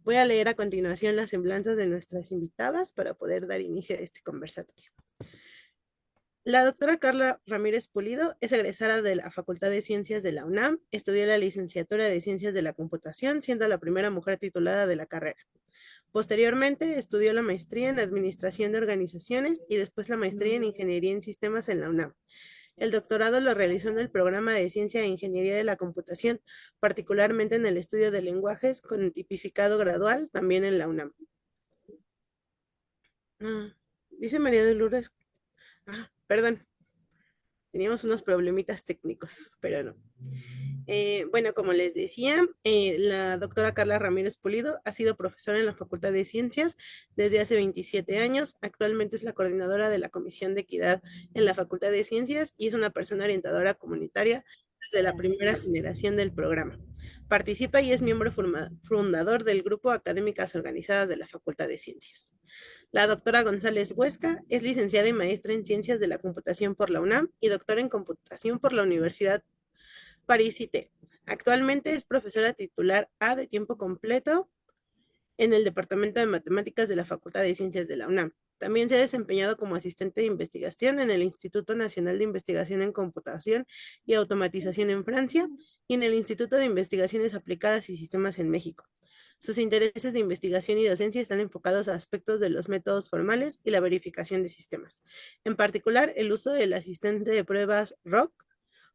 Voy a leer a continuación las semblanzas de nuestras invitadas para poder dar inicio a este conversatorio. La doctora Carla Ramírez Pulido es egresada de la Facultad de Ciencias de la UNAM, estudió la licenciatura de Ciencias de la Computación, siendo la primera mujer titulada de la carrera. Posteriormente, estudió la maestría en Administración de Organizaciones y después la maestría en Ingeniería en Sistemas en la UNAM. El doctorado lo realizó en el programa de Ciencia e Ingeniería de la Computación, particularmente en el estudio de lenguajes con tipificado gradual, también en la UNAM. Dice María de Lourdes. Perdón, teníamos unos problemitas técnicos, pero no. Bueno, como les decía, la doctora Carla Ramírez Pulido ha sido profesora en la Facultad de Ciencias desde hace 27 años. Actualmente es la coordinadora de la Comisión de Equidad en la Facultad de Ciencias y es una persona orientadora comunitaria desde la primera generación del programa. Participa y es miembro fundador del Grupo Académicas Organizadas de la Facultad de Ciencias. La doctora González Huesca es licenciada y maestra en Ciencias de la Computación por la UNAM y doctora en Computación por la Universidad París-IT. Actualmente es profesora titular A de tiempo completo en el Departamento de Matemáticas de la Facultad de Ciencias de la UNAM. También se ha desempeñado como asistente de investigación en el Instituto Nacional de Investigación en Computación y Automatización en Francia y en el Instituto de Investigaciones Aplicadas y Sistemas en México. Sus intereses de investigación y docencia están enfocados a aspectos de los métodos formales y la verificación de sistemas. En particular, el uso del asistente de pruebas ROC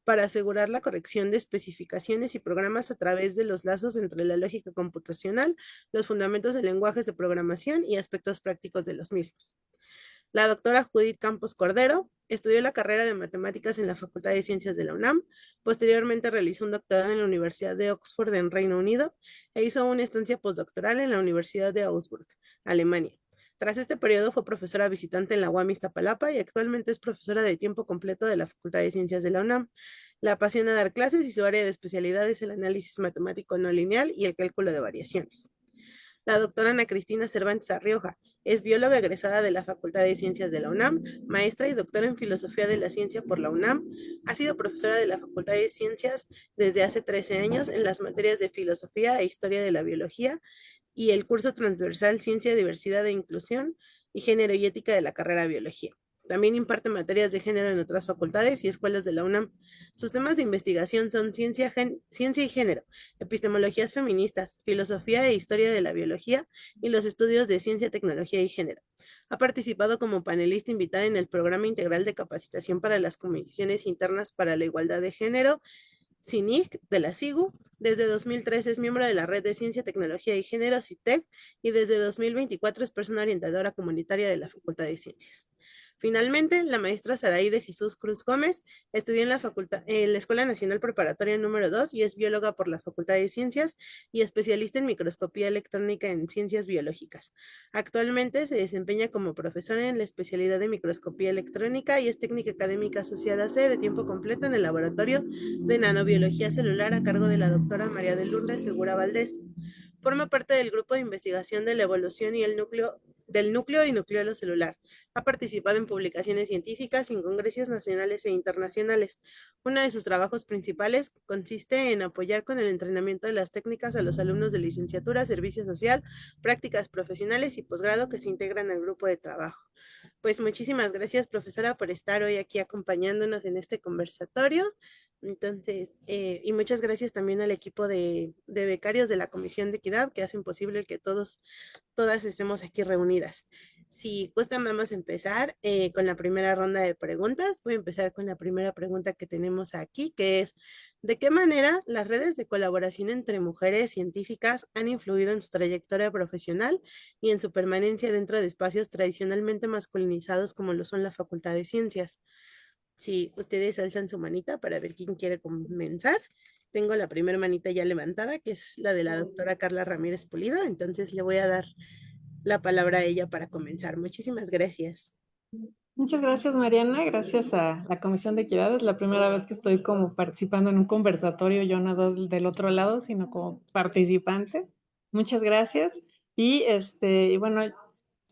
para asegurar la corrección de especificaciones y programas a través de los lazos entre la lógica computacional, los fundamentos de lenguajes de programación y aspectos prácticos de los mismos. La doctora Judith Campos Cordero estudió la carrera de matemáticas en la Facultad de Ciencias de la UNAM, posteriormente realizó un doctorado en la Universidad de Oxford en Reino Unido e hizo una estancia postdoctoral en la Universidad de Augsburg, Alemania. Tras este periodo fue profesora visitante en la UAM Iztapalapa y actualmente es profesora de tiempo completo de la Facultad de Ciencias de la UNAM. La apasiona dar clases y su área de especialidad es el análisis matemático no lineal y el cálculo de variaciones. La doctora Ana Cristina Cervantes Arrioja es bióloga egresada de la Facultad de Ciencias de la UNAM, maestra y doctora en Filosofía de la Ciencia por la UNAM. Ha sido profesora de la Facultad de Ciencias desde hace 13 años en las materias de Filosofía e Historia de la Biología y el curso transversal Ciencia, Diversidad e Inclusión y Género y Ética de la carrera de Biología. También imparte materias de género en otras facultades y escuelas de la UNAM. Sus temas de investigación son ciencia y género, epistemologías feministas, filosofía e historia de la biología y los estudios de ciencia, tecnología y género. Ha participado como panelista invitada en el Programa Integral de Capacitación para las Comisiones Internas para la Igualdad de Género, CINIC, de la SIGU. Desde 2003 es miembro de la Red de Ciencia, Tecnología y Género, CITEC, y desde 2024 es persona orientadora comunitaria de la Facultad de Ciencias. Finalmente, la maestra Saraí de Jesús Cruz Gómez estudió en la Escuela Nacional Preparatoria número 2 y es bióloga por la Facultad de Ciencias y especialista en microscopía electrónica en ciencias biológicas. Actualmente se desempeña como profesora en la especialidad de microscopía electrónica y es técnica académica asociada C de tiempo completo en el laboratorio de nanobiología celular a cargo de la doctora María de Lourdes Segura Valdés. Forma parte del grupo de investigación de la evolución y del núcleo y nucleolo celular. Ha participado en publicaciones científicas y en congresos nacionales e internacionales. Uno de sus trabajos principales consiste en apoyar con el entrenamiento de las técnicas a los alumnos de licenciatura, servicio social, prácticas profesionales y posgrado que se integran al grupo de trabajo. Pues muchísimas gracias, profesora, por estar hoy aquí acompañándonos en este conversatorio. Entonces, y muchas gracias también al equipo de becarios de la Comisión de Equidad que hacen posible que todas estemos aquí reunidas. Si gustan, vamos a empezar con la primera ronda de preguntas. Voy a empezar con la primera pregunta que tenemos aquí, que es, ¿de qué manera las redes de colaboración entre mujeres científicas han influido en su trayectoria profesional y en su permanencia dentro de espacios tradicionalmente masculinizados como lo son la Facultad de Ciencias? Si ustedes alzan su manita para ver quién quiere comenzar. Tengo la primera manita ya levantada, que es la de la doctora Carla Ramírez Pulido, entonces le voy a dar la palabra a ella para comenzar. Muchísimas gracias. Muchas gracias, Mariana. Gracias a la Comisión de Equidad. Es la primera vez que estoy como participando en un conversatorio, yo no del otro lado, sino como participante. Muchas gracias. Y bueno,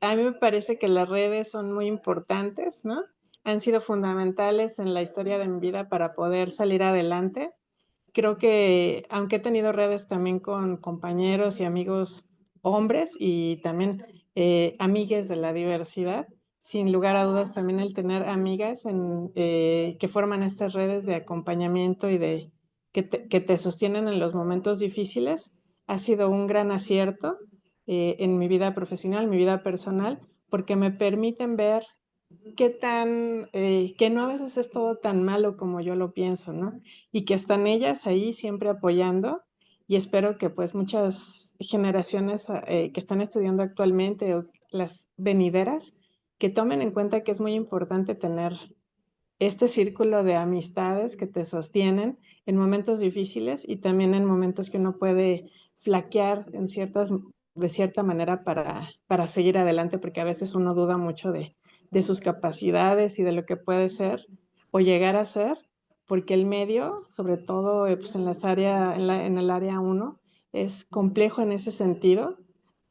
a mí me parece que las redes son muy importantes, ¿no? Han sido fundamentales en la historia de mi vida para poder salir adelante. Creo que, aunque he tenido redes también con compañeros y amigos hombres y también amigues de la diversidad. Sin lugar a dudas, también el tener amigas que forman estas redes de acompañamiento y que te sostienen en los momentos difíciles ha sido un gran acierto en mi vida profesional, mi vida personal, porque me permiten ver que no a veces es todo tan malo como yo lo pienso, ¿no? Y que están ellas ahí siempre apoyando y espero que pues muchas generaciones que están estudiando actualmente o las venideras, que tomen en cuenta que es muy importante tener este círculo de amistades que te sostienen en momentos difíciles y también en momentos que uno puede flaquear de cierta manera para seguir adelante, porque a veces uno duda mucho de sus capacidades y de lo que puede ser o llegar a ser, porque el medio, sobre todo pues en el área uno es complejo en ese sentido.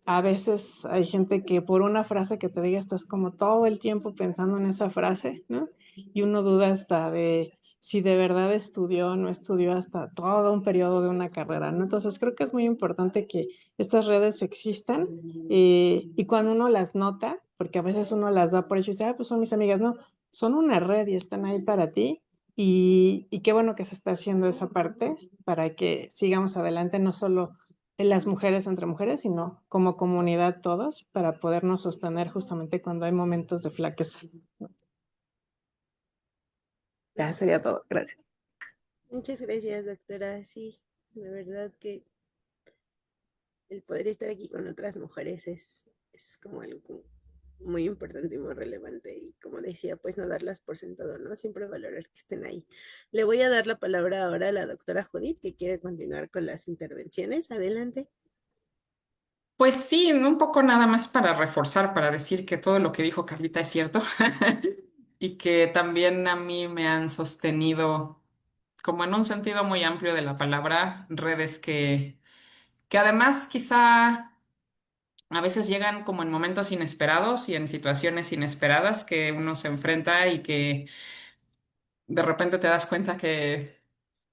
A veces hay gente que por una frase que te diga estás como todo el tiempo pensando en esa frase, ¿no? Y uno duda hasta de si de verdad estudió o no estudió hasta todo un periodo de una carrera, ¿no? Entonces creo que es muy importante que estas redes existan y cuando uno las nota, porque a veces uno las da por hecho y dice, ah, pues son mis amigas, no, son una red y están ahí para ti y qué bueno que se está haciendo esa parte para que sigamos adelante, no solo en las mujeres entre mujeres, sino como comunidad todos, para podernos sostener justamente cuando hay momentos de flaqueza. Ya sería todo. Gracias. Muchas gracias, doctora. Sí, de verdad que el poder estar aquí con otras mujeres es como algo muy importante y muy relevante. Y como decía, pues no darlas por sentado, ¿no? Siempre valorar que estén ahí. Le voy a dar la palabra ahora a la doctora Judith, que quiere continuar con las intervenciones. Adelante. Pues sí, un poco nada más para reforzar, para decir que todo lo que dijo Carlita es cierto y que también a mí me han sostenido, como en un sentido muy amplio de la palabra, redes que además quizá a veces llegan como en momentos inesperados y en situaciones inesperadas que uno se enfrenta y que de repente te das cuenta que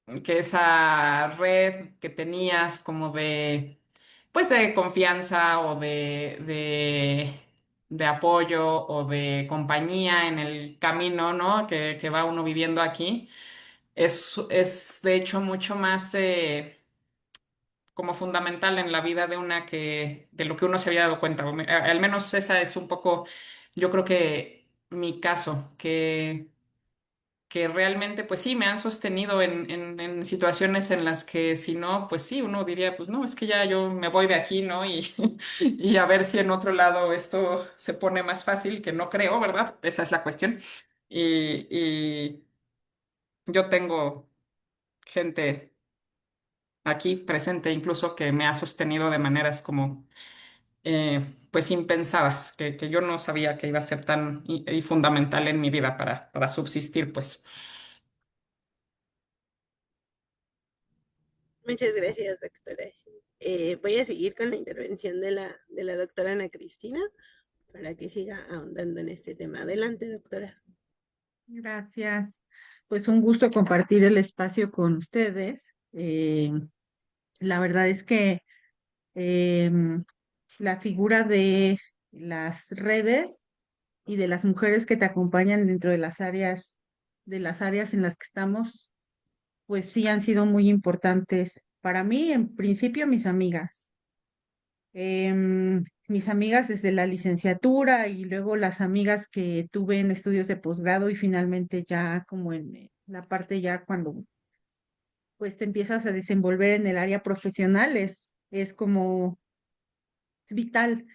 esa red que tenías como pues de confianza o de apoyo o de compañía en el camino, ¿no? Que va uno viviendo aquí, es de hecho mucho más como fundamental en la vida de una de lo que uno se había dado cuenta. Al menos esa es un poco, yo creo que mi caso, que realmente, pues sí, me han sostenido en situaciones en las que si no, pues sí, uno diría, pues no, es que ya yo me voy de aquí, ¿no? Y, y a ver si en otro lado esto se pone más fácil, que no creo, ¿verdad? Esa es la cuestión. Y yo tengo gente aquí presente incluso que me ha sostenido de maneras como, pues impensadas, que yo no sabía que iba a ser tan y fundamental en mi vida para subsistir, pues. Muchas gracias, doctora. Sí. Voy a seguir con la intervención de la doctora Ana Cristina para que siga ahondando en este tema. Adelante, doctora. Gracias. Pues un gusto compartir el espacio con ustedes. La verdad es que em, la figura de las redes y de las mujeres que te acompañan dentro de las áreas en las que estamos, pues sí han sido muy importantes para mí, en principio mis amigas. Mis amigas desde la licenciatura y luego las amigas que tuve en estudios de posgrado y finalmente ya como en la parte ya cuando pues te empiezas a desenvolver en el área profesional es como es vital.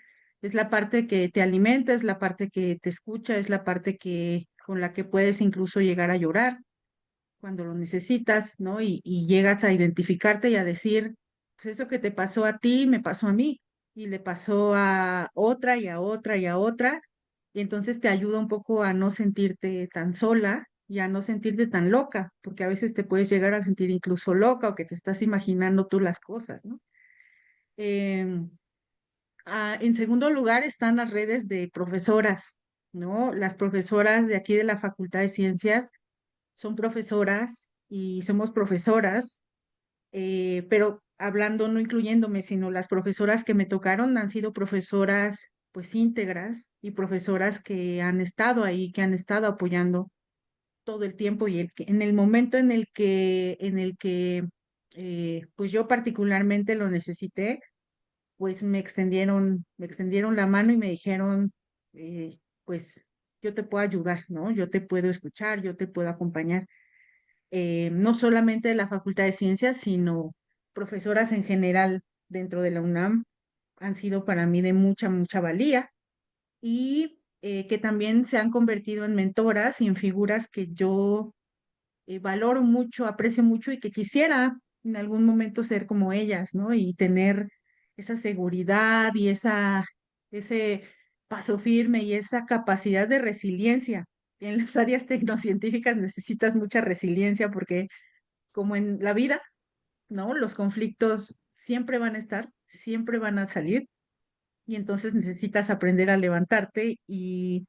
Es la parte que te alimenta, es la parte que te escucha, es la parte que con la que puedes incluso llegar a llorar cuando lo necesitas, ¿no? Y llegas a identificarte y a decir, pues eso que te pasó a ti, me pasó a mí, y le pasó a otra y a otra y a otra, y entonces te ayuda un poco a no sentirte tan sola y a no sentirte tan loca, porque a veces te puedes llegar a sentir incluso loca o que te estás imaginando tú las cosas, ¿no? Em, en segundo lugar están las redes de profesoras, ¿no? Las profesoras de aquí de la Facultad de Ciencias son profesoras y somos profesoras, pero hablando, no incluyéndome, sino las profesoras que me tocaron han sido profesoras pues íntegras y profesoras que han estado ahí, que han estado apoyando todo el tiempo y en el momento en el que pues yo particularmente lo necesité, pues me extendieron la mano y me dijeron, pues yo te puedo ayudar, ¿no? Yo te puedo escuchar, yo te puedo acompañar. No solamente de la Facultad de Ciencias, sino profesoras en general dentro de la UNAM han sido para mí de mucha, mucha valía y que también se han convertido en mentoras y en figuras que yo valoro mucho, aprecio mucho y que quisiera en algún momento ser como ellas, ¿no? Y tener esa seguridad y ese paso firme y esa capacidad de resiliencia. En las áreas tecnocientíficas necesitas mucha resiliencia porque como en la vida, ¿no? Los conflictos siempre van a estar, siempre van a salir y entonces necesitas aprender a levantarte y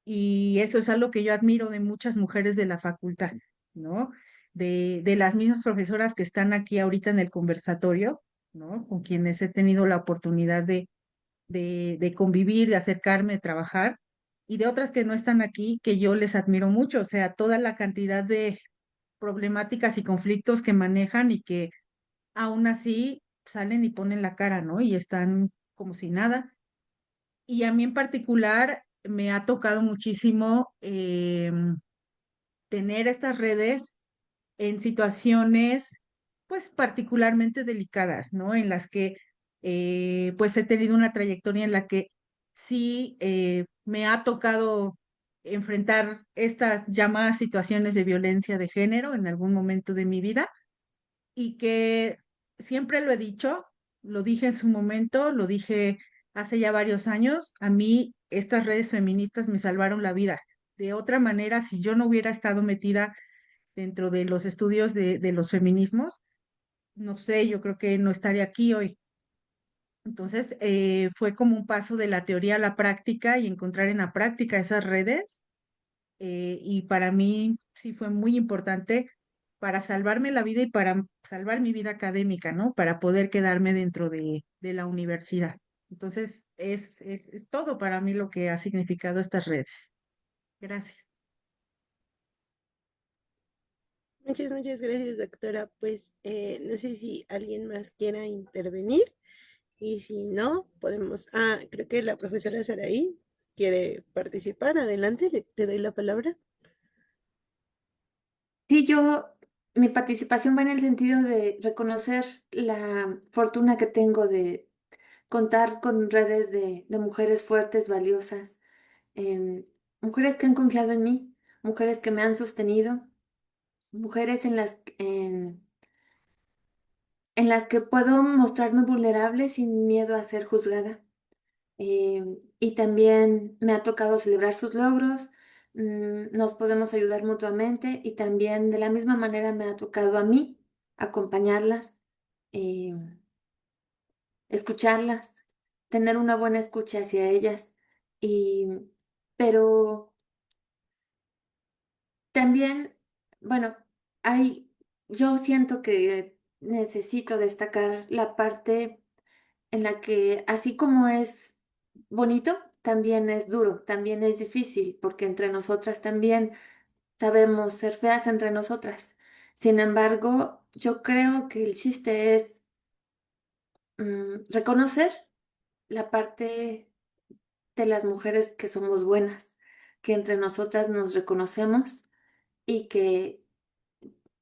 eso es algo que yo admiro de muchas mujeres de la facultad, ¿no? De las mismas profesoras que están aquí ahorita en el conversatorio, ¿no? Con quienes he tenido la oportunidad de convivir, de acercarme, de trabajar, y de otras que no están aquí, que yo les admiro mucho, o sea, toda la cantidad de problemáticas y conflictos que manejan y que aún así salen y ponen la cara, ¿no? Y están como si nada. Y a mí en particular me ha tocado muchísimo tener estas redes en situaciones, pues particularmente delicadas, ¿no? En las que, pues he tenido una trayectoria en la que sí me ha tocado enfrentar estas llamadas situaciones de violencia de género en algún momento de mi vida y que siempre lo he dicho, lo dije en su momento, lo dije hace ya varios años, a mí estas redes feministas me salvaron la vida. De otra manera, si yo no hubiera estado metida dentro de los estudios de los feminismos, no sé, yo creo que no estaría aquí hoy. Entonces, fue como un paso de la teoría a la práctica y encontrar en la práctica esas redes y para mí sí fue muy importante para salvarme la vida y para salvar mi vida académica, ¿no? Para poder quedarme dentro de la universidad. Entonces, es todo para mí lo que ha significado estas redes. Gracias. Muchas, muchas gracias, doctora. Pues no sé si alguien más quiera intervenir y si no, podemos... Ah, creo que la profesora Saraí quiere participar. Adelante, le doy la palabra. Sí, mi participación va en el sentido de reconocer la fortuna que tengo de contar con redes de mujeres fuertes, valiosas, em, mujeres que han confiado en mí, mujeres que me han sostenido, mujeres en las que puedo mostrarme vulnerable sin miedo a ser juzgada. Y también me ha tocado celebrar sus logros, nos podemos ayudar mutuamente y también de la misma manera me ha tocado a mí acompañarlas, em, escucharlas, tener una buena escucha hacia ellas. Y, pero también, bueno, yo siento que necesito destacar la parte en la que así como es bonito, también es duro, también es difícil, porque entre nosotras también sabemos ser feas entre nosotras. Sin embargo, yo creo que el chiste es reconocer la parte de las mujeres que somos buenas, que entre nosotras nos reconocemos y que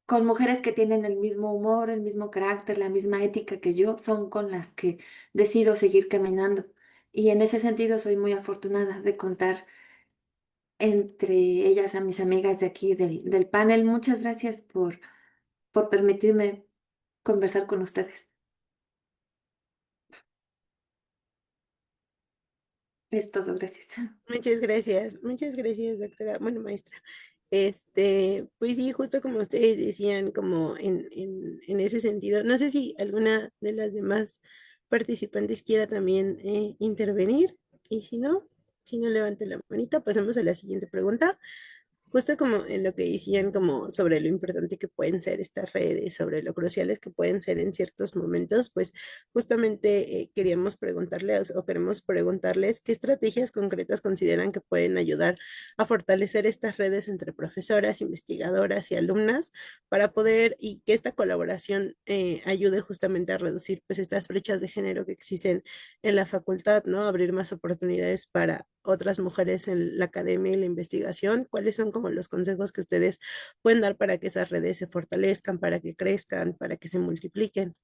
con mujeres que tienen el mismo humor, el mismo carácter, la misma ética que yo, son con las que decido seguir caminando. Y en ese sentido soy muy afortunada de contar entre ellas a mis amigas de aquí del panel. Muchas gracias por permitirme conversar con ustedes. Es todo, gracias. Muchas gracias, doctora, bueno, maestra. Pues sí, justo como ustedes decían, como en ese sentido, no sé si alguna de las demás participantes quiera también intervenir, y si no, si no levante la manita, pasamos a la siguiente pregunta. justo como en lo que decían como sobre lo importante que pueden ser estas redes, sobre lo cruciales que pueden ser en ciertos momentos, pues justamente queríamos preguntarles o queremos preguntarles qué estrategias concretas consideran que pueden ayudar a fortalecer estas redes entre profesoras, investigadoras y alumnas para poder y que esta colaboración ayude justamente a reducir pues estas brechas de género que existen en la facultad, ¿no? Abrir más oportunidades para otras mujeres en la academia y la investigación. ¿Cuáles son como los consejos que ustedes pueden dar para que esas redes se fortalezcan, para que crezcan, para que se multipliquen?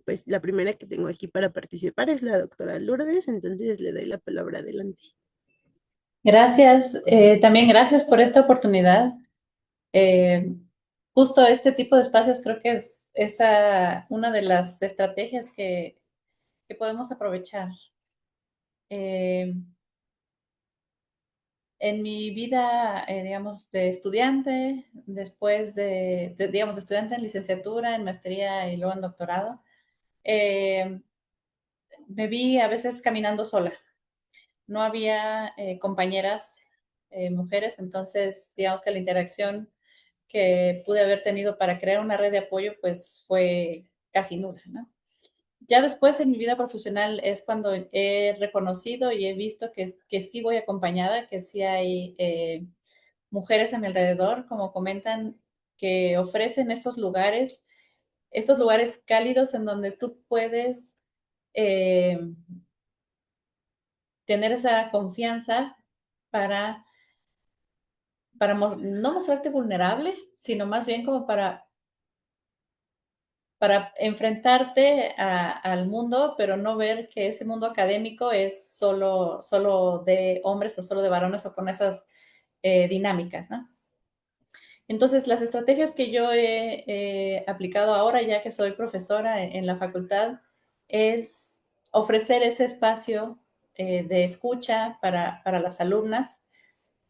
Pues la primera que tengo aquí para participar es la doctora Lourdes, entonces le doy la palabra adelante. Gracias, también gracias por esta oportunidad. Justo este tipo de espacios creo que es una de las estrategias que podemos aprovechar. En mi vida, digamos, de estudiante, después digamos, de estudiante en licenciatura, en maestría y luego en doctorado, me vi a veces caminando sola. No había compañeras mujeres, entonces digamos que la interacción que pude haber tenido para crear una red de apoyo, pues fue casi nula, ¿no? Ya después en mi vida profesional es cuando he reconocido y he visto que sí voy acompañada, que sí hay mujeres a mi alrededor, como comentan, que ofrecen estos lugares cálidos en donde tú puedes eh, tener esa confianza para, no mostrarte vulnerable, sino más bien como para enfrentarte al mundo, pero no ver que ese mundo académico es solo de hombres o solo de varones o con esas dinámicas, ¿no? Entonces, las estrategias que yo he aplicado ahora, ya que soy profesora en la facultad, es ofrecer ese espacio de escucha para las alumnas,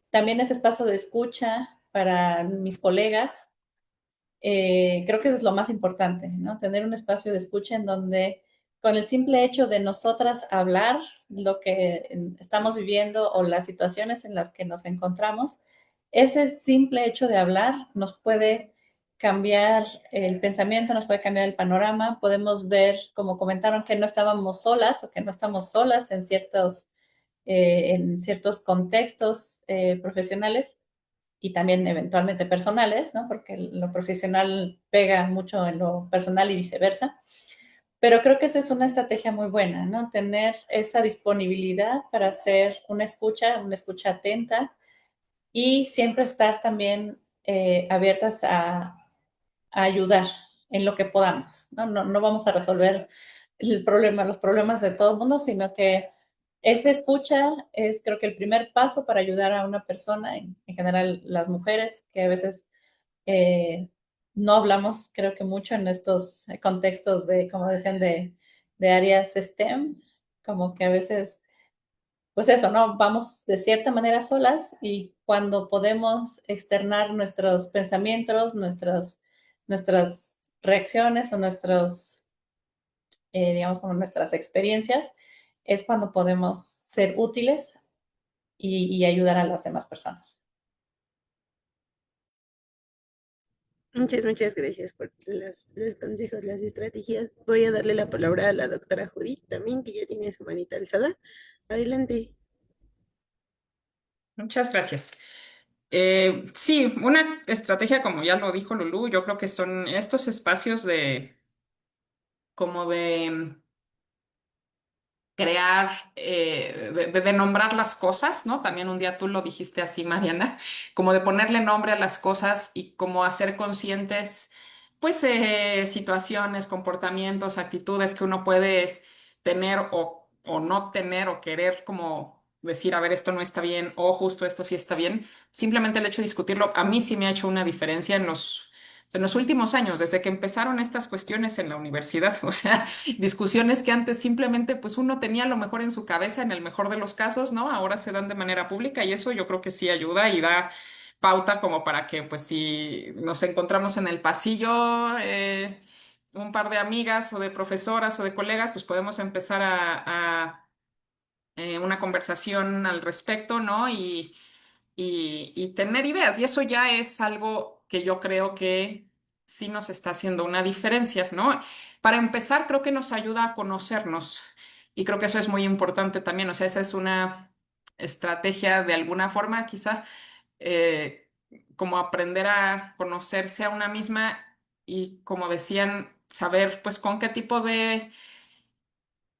también ese espacio de escucha para mis colegas. Creo que eso es lo más importante, ¿no? Tener un espacio de escucha en donde con el simple hecho de nosotras hablar lo que estamos viviendo o las situaciones en las que nos encontramos, ese simple hecho de hablar nos puede cambiar el pensamiento, nos puede cambiar el panorama, podemos ver, como comentaron, que no estábamos solas o que no estamos solas en ciertos contextos profesionales y también eventualmente personales, ¿no? Porque lo profesional pega mucho en lo personal y viceversa. Pero creo que esa es una estrategia muy buena, ¿no? Tener esa disponibilidad para hacer una escucha atenta y siempre estar también abiertas a ayudar en lo que podamos, ¿no? No vamos a resolver los problemas de todo el mundo, sino que esa escucha es creo que el primer paso para ayudar a una persona, en general las mujeres, que a veces eh, no hablamos, creo que mucho en estos contextos de, como decían, de áreas STEM, como que a veces, pues eso, ¿no? Vamos de cierta manera solas y cuando podemos externar nuestros pensamientos, nuestras reacciones o digamos, como nuestras experiencias, es cuando podemos ser útiles y ayudar a las demás personas. Muchas gracias por los consejos, las estrategias. Voy a darle la palabra a la doctora Judith también, que ya tiene su manita alzada. Adelante. Muchas gracias. Sí, una estrategia, como ya lo dijo Lulú, yo creo que son estos espacios como de crear, de nombrar las cosas, ¿no? También un día tú lo dijiste así, Mariana, como de ponerle nombre a las cosas y como hacer conscientes, pues, situaciones, comportamientos, actitudes que uno puede tener o no tener o querer como decir, a ver, esto no está bien o justo esto sí está bien. Simplemente el hecho de discutirlo, a mí sí me ha hecho una diferencia en los últimos años, desde que empezaron estas cuestiones en la universidad, o sea, discusiones que antes simplemente pues uno tenía lo mejor en su cabeza en el mejor de los casos, ¿no? Ahora se dan de manera pública y eso yo creo que sí ayuda y da pauta como para que pues si nos encontramos en el pasillo, un par de amigas o de profesoras o de colegas, pues podemos empezar a una conversación al respecto, ¿no? Y tener ideas. Y eso ya es algo que yo creo que sí nos está haciendo una diferencia, ¿no? Para empezar, creo que nos ayuda a conocernos. Y creo que eso es muy importante también. O sea, esa es una estrategia de alguna forma, quizá, eh, como aprender a conocerse a una misma y, como decían, saber, pues, con qué tipo de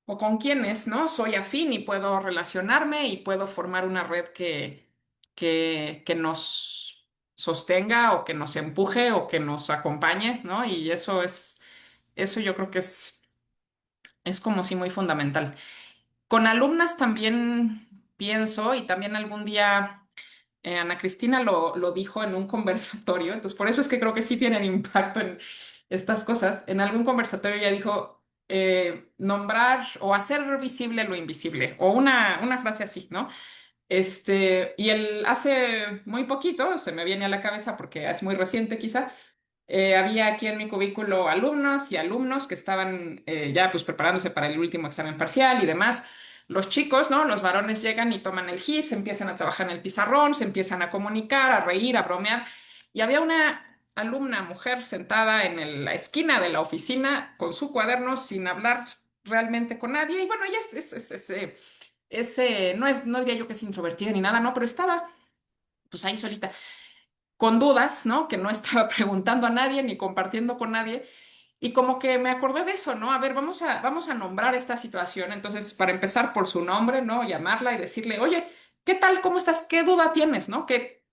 o con quiénes, ¿no? Soy afín y puedo relacionarme y puedo formar una red que nos sostenga o que nos empuje o que nos acompañe, ¿no? Y eso yo creo que es como sí muy fundamental. Con alumnas también pienso y también algún día Ana Cristina lo dijo en un conversatorio, entonces por eso es que creo que sí tienen impacto en estas cosas. En algún conversatorio ella dijo nombrar o hacer visible lo invisible, o una frase así, ¿no? Y él hace muy poquito, se me viene a la cabeza porque es muy reciente quizá, había aquí en mi cubículo alumnos y alumnos que estaban ya pues preparándose para el último examen parcial y demás. Los chicos, ¿no? Los varones llegan y toman el gis, empiezan a trabajar en el pizarrón, se empiezan a comunicar, a reír, a bromear. Y había una alumna, mujer, sentada en la esquina de la oficina con su cuaderno sin hablar realmente con nadie. Y bueno, ella no diría yo que es introvertida ni nada, no, pero estaba pues ahí solita con dudas, ¿no? Que no estaba preguntando a nadie ni compartiendo con nadie. Y como que me acordé de eso, ¿no? A ver, vamos a nombrar esta situación. Entonces, para empezar por su nombre, ¿no? Llamarla y decirle, oye, ¿qué tal? ¿Cómo estás? ¿Qué duda tienes? ¿No? Que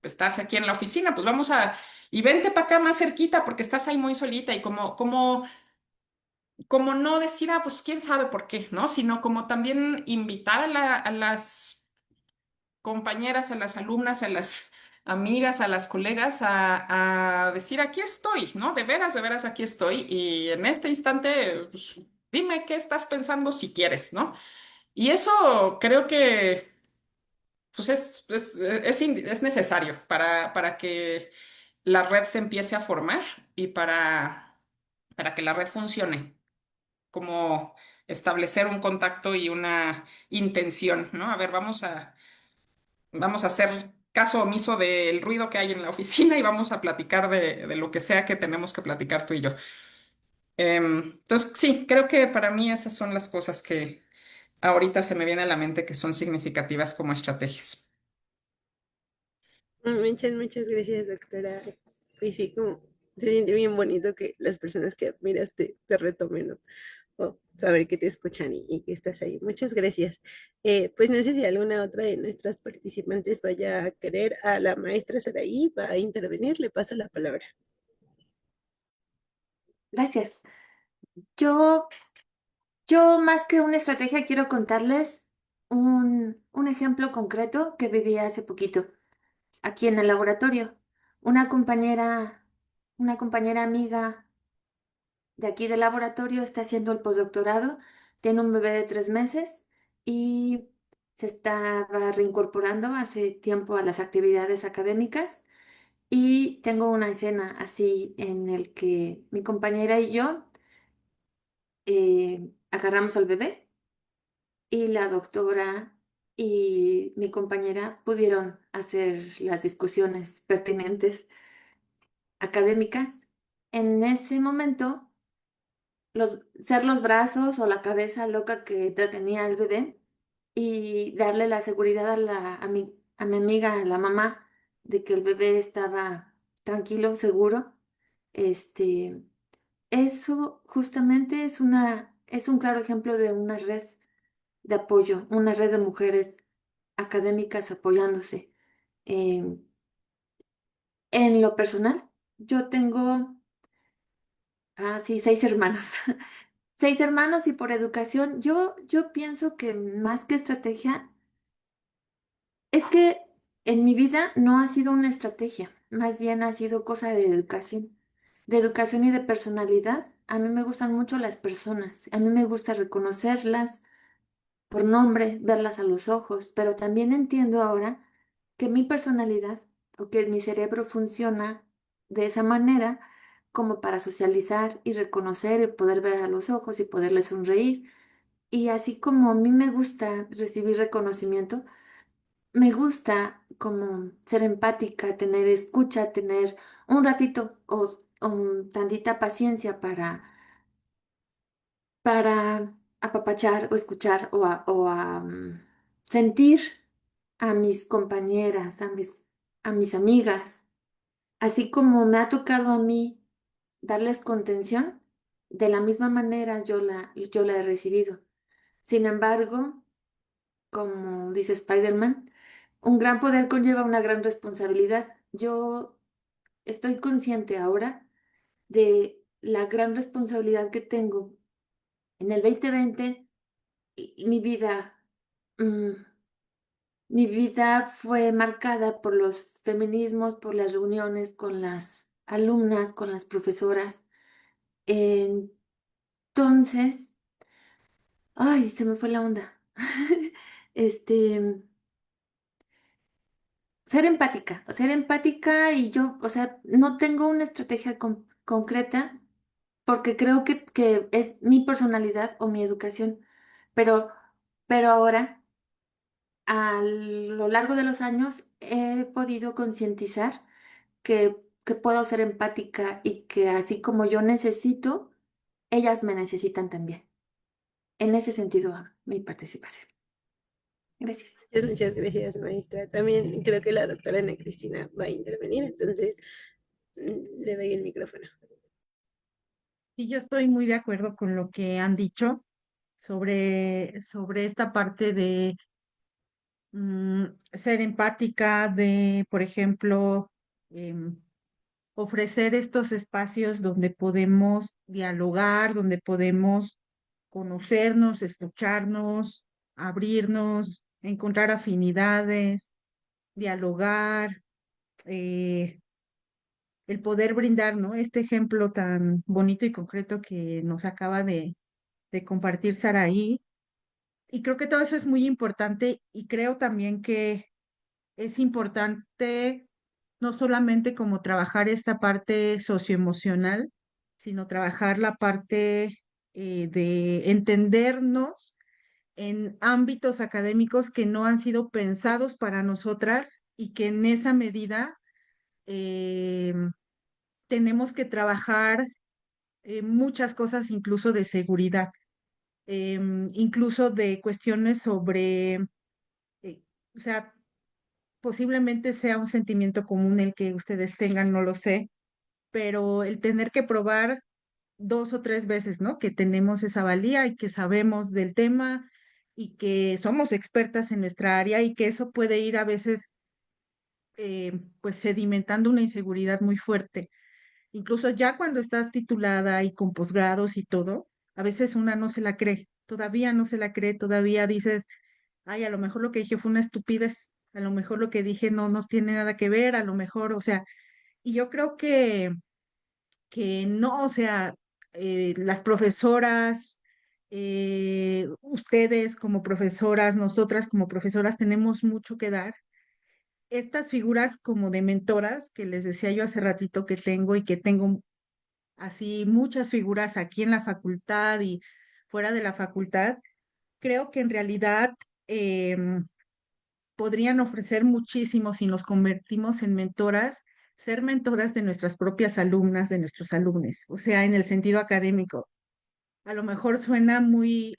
estás aquí en la oficina, pues vamos a... Y vente para acá más cerquita porque estás ahí muy solita y como no decir, ah, pues quién sabe por qué, ¿no? Sino como también invitar a las compañeras, a las alumnas, a las amigas, a las colegas a decir, aquí estoy, ¿no? De veras, aquí estoy. Y en este instante, pues, dime qué estás pensando si quieres, ¿no? Y eso creo que pues es necesario para que la red se empiece a formar y para que la red funcione, como establecer un contacto y una intención, ¿no? A ver, vamos a hacer caso omiso del ruido que hay en la oficina y vamos a platicar de lo que sea que tenemos que platicar tú y yo. Entonces, sí, creo que para mí esas son las cosas que ahorita se me viene a la mente que son significativas como estrategias. Muchas gracias, doctora. Y sí, como se siente bien bonito que las personas que admiras te retomen, ¿no? O saber que te escuchan y que estás ahí. Muchas gracias. Pues no sé si alguna otra de nuestras participantes vaya a querer, a la maestra Saraí, va a intervenir, le paso la palabra. Gracias. Yo, yo más que una estrategia quiero contarles un ejemplo concreto que viví hace poquito aquí en el laboratorio. Una compañera, una compañera amiga de aquí del laboratorio está haciendo el postdoctorado, tiene un bebé de 3 meses y se estaba reincorporando hace tiempo a las actividades académicas. Y tengo una escena así en el que mi compañera y yo agarramos al bebé y la doctora y mi compañera pudieron hacer las discusiones pertinentes académicas. En ese momento, ser los brazos o la cabeza loca que entretenía al bebé y darle la seguridad a mi amiga, a la mamá, de que el bebé estaba tranquilo, seguro. Este, Eso justamente es un claro ejemplo de una red de apoyo, una red de mujeres académicas apoyándose. Em, en lo personal, yo tengo, sí, 6 hermanos. 6 hermanos y por educación, yo pienso que más que estrategia, es que en mi vida no ha sido una estrategia, más bien ha sido cosa de educación y de personalidad. A mí me gustan mucho las personas, a mí me gusta reconocerlas por nombre, verlas a los ojos, pero también entiendo ahora que mi personalidad o que mi cerebro funciona de esa manera como para socializar y reconocer y poder ver a los ojos y poderles sonreír. Y así como a mí me gusta recibir reconocimiento, me gusta como ser empática, tener escucha, tener un ratito o tantita paciencia para apapachar o escuchar o sentir a mis compañeras, a mis amigas, así como me ha tocado a mí darles contención, de la misma manera yo la he recibido. Sin embargo, como dice Spider-Man, un gran poder conlleva una gran responsabilidad. Yo estoy consciente ahora de la gran responsabilidad que tengo. En el 2020, mi vida, mm, mi vida fue marcada por los feminismos, por las reuniones con las alumnas, con las profesoras. Entonces, ay, se me fue la onda. Este, ser empática y yo, o sea, no tengo una estrategia concreta porque creo que es mi personalidad o mi educación, pero, pero ahora, a lo largo de los años, he podido concientizar que puedo ser empática y que así como yo necesito, ellas me necesitan también. En ese sentido, va mi participación. Gracias. Muchas gracias, maestra. También creo que la doctora Ana Cristina va a intervenir, entonces le doy el micrófono. Y yo estoy muy de acuerdo con lo que han dicho sobre esta parte de mm, ser empática, de, por ejemplo, em, ofrecer estos espacios donde podemos dialogar, donde podemos conocernos, escucharnos, abrirnos, encontrar afinidades, dialogar, eh, el poder brindar, ¿no? Este ejemplo tan bonito y concreto que nos acaba de compartir Saraí. Y creo que todo eso es muy importante y creo también que es importante no solamente como trabajar esta parte socioemocional, sino trabajar la parte de entendernos en ámbitos académicos que no han sido pensados para nosotras y que en esa medida eh, tenemos que trabajar muchas cosas, incluso de seguridad, incluso de cuestiones sobre, eh, o sea, posiblemente sea un sentimiento común el que ustedes tengan, no lo sé, pero el tener que probar 2 o 3 veces, ¿no? Que tenemos esa valía y que sabemos del tema y que somos expertas en nuestra área y que eso puede ir a veces, pues, sedimentando una inseguridad muy fuerte. Incluso ya cuando estás titulada y con posgrados y todo, a veces una no se la cree, todavía no se la cree, todavía dices, ay, a lo mejor lo que dije fue una estupidez, a lo mejor lo que dije no tiene nada que ver, a lo mejor, o sea, y yo creo que no, o sea, las profesoras, ustedes como profesoras, nosotras como profesoras tenemos mucho que dar. Estas figuras como de mentoras que les decía yo hace ratito que tengo y que tengo así muchas figuras aquí en la facultad y fuera de la facultad, creo que en realidad em, podrían ofrecer muchísimo si nos convertimos en mentoras, ser mentoras de nuestras propias alumnas, de nuestros alumnos, o sea, en el sentido académico. A lo mejor suena muy,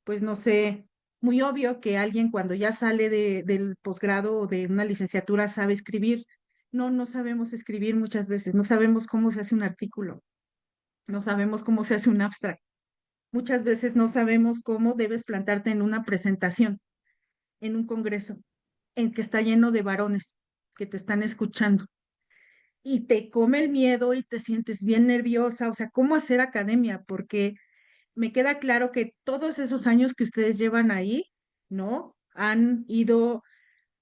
pues no sé, muy obvio que alguien cuando ya sale del posgrado o de una licenciatura sabe escribir. No, no sabemos escribir muchas veces, no sabemos cómo se hace un artículo, no sabemos cómo se hace un abstract. Muchas veces no sabemos cómo debes plantarte en una presentación, en un congreso, en que está lleno de varones que te están escuchando y te come el miedo y te sientes bien nerviosa, o sea, ¿cómo hacer academia? Porque me queda claro que todos esos años que ustedes llevan ahí, ¿no? Han ido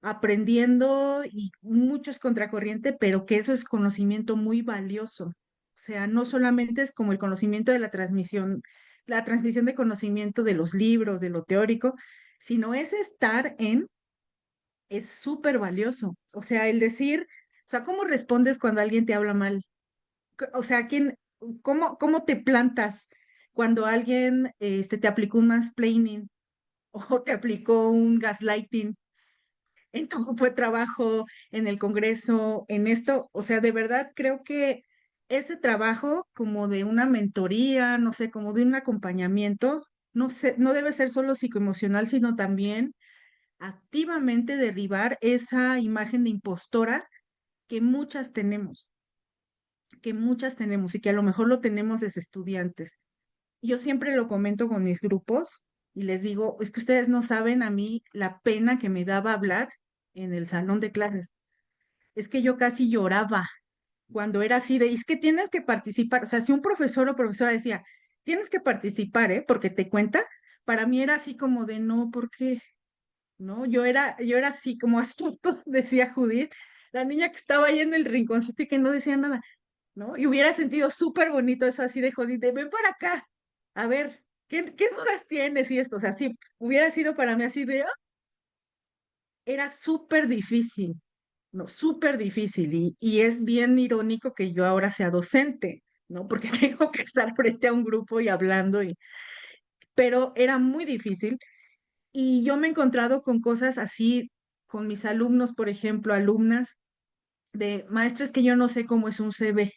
aprendiendo y muchos contracorriente, pero que eso es conocimiento muy valioso. O sea, no solamente es como el conocimiento de la transmisión de conocimiento de los libros, de lo teórico, sino es estar es súper valioso. O sea, el decir, o sea, ¿cómo respondes cuando alguien te habla mal? O sea, cómo te plantas? cuando alguien te aplicó un mansplaining o te aplicó un gaslighting en tu grupo de trabajo, en el Congreso, en esto. O sea, de verdad creo que ese trabajo como de una mentoría, no sé, como de un acompañamiento, no sé, no debe ser solo psicoemocional, sino también activamente derribar esa imagen de impostora que que muchas tenemos y que a lo mejor lo tenemos desde estudiantes. Yo siempre lo comento con mis grupos y les digo, es que ustedes no saben a mí la pena que me daba hablar en el salón de clases. Es que yo casi lloraba cuando era así de, es que tienes que participar. O sea, si un profesor o profesora decía, tienes que participar, ¿eh? Porque te cuenta, para mí era así como de, no, ¿por qué? ¿No? Yo era así, como así, decía Judith, la niña que estaba ahí en el rinconcito y que no decía nada, ¿no? Y hubiera sentido súper bonito eso así de Judith, de ven para acá, a ver, ¿qué dudas tienes y esto? O sea, sí, hubiera sido para mí así de, era súper difícil, ¿no? Súper difícil. Y es bien irónico que yo ahora sea docente, ¿no? Porque tengo que estar frente a un grupo y hablando, pero era muy difícil. Y yo me he encontrado con cosas así, con mis alumnos, por ejemplo, alumnas de maestras que yo no sé cómo es un CV,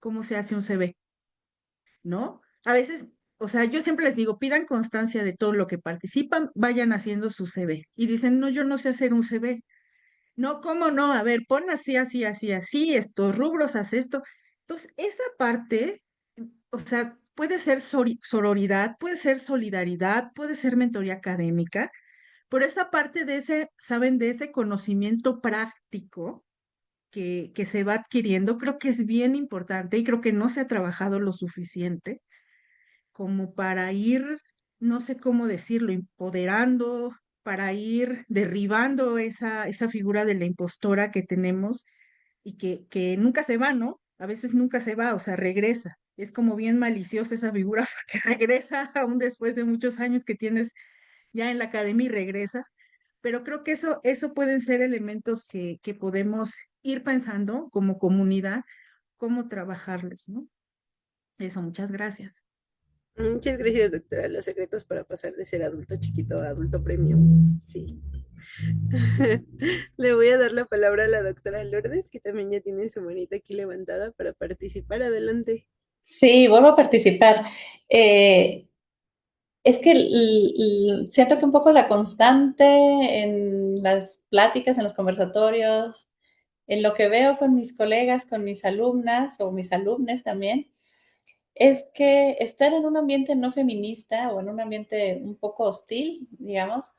cómo se hace un CV, ¿no? A veces, o sea, yo siempre les digo, pidan constancia de todo lo que participan, vayan haciendo su CV. Y dicen, no, yo no sé hacer un CV. No, ¿cómo no? A ver, pon así, así, así, así, estos rubros, haz esto. Entonces, esa parte, o sea, puede ser sororidad, puede ser solidaridad, puede ser mentoría académica, pero esa parte de ese, ¿saben? De ese conocimiento práctico que se va adquiriendo, creo que es bien importante y creo que no se ha trabajado lo suficiente como para ir, no sé cómo decirlo, empoderando, para ir derribando esa figura de la impostora que tenemos y que nunca se va, ¿no? A veces nunca se va, o sea, regresa. Es como bien maliciosa esa figura porque regresa aún después de muchos años que tienes ya en la academia y regresa. Pero creo que eso pueden ser elementos que podemos ir pensando como comunidad, cómo trabajarlos, ¿no? Eso, muchas gracias. Muchas gracias, doctora. Los secretos para pasar de ser adulto chiquito a adulto premium. Sí. Le voy a dar la palabra a la doctora Lourdes, que también ya tiene su manita aquí levantada para participar. Adelante. Sí, vuelvo a participar. Es que siento que un poco la constante en las pláticas, en los conversatorios, en lo que veo con mis colegas, con mis alumnas o mis alumnes también, es que estar en un ambiente no feminista o en un ambiente un poco hostil, digamos,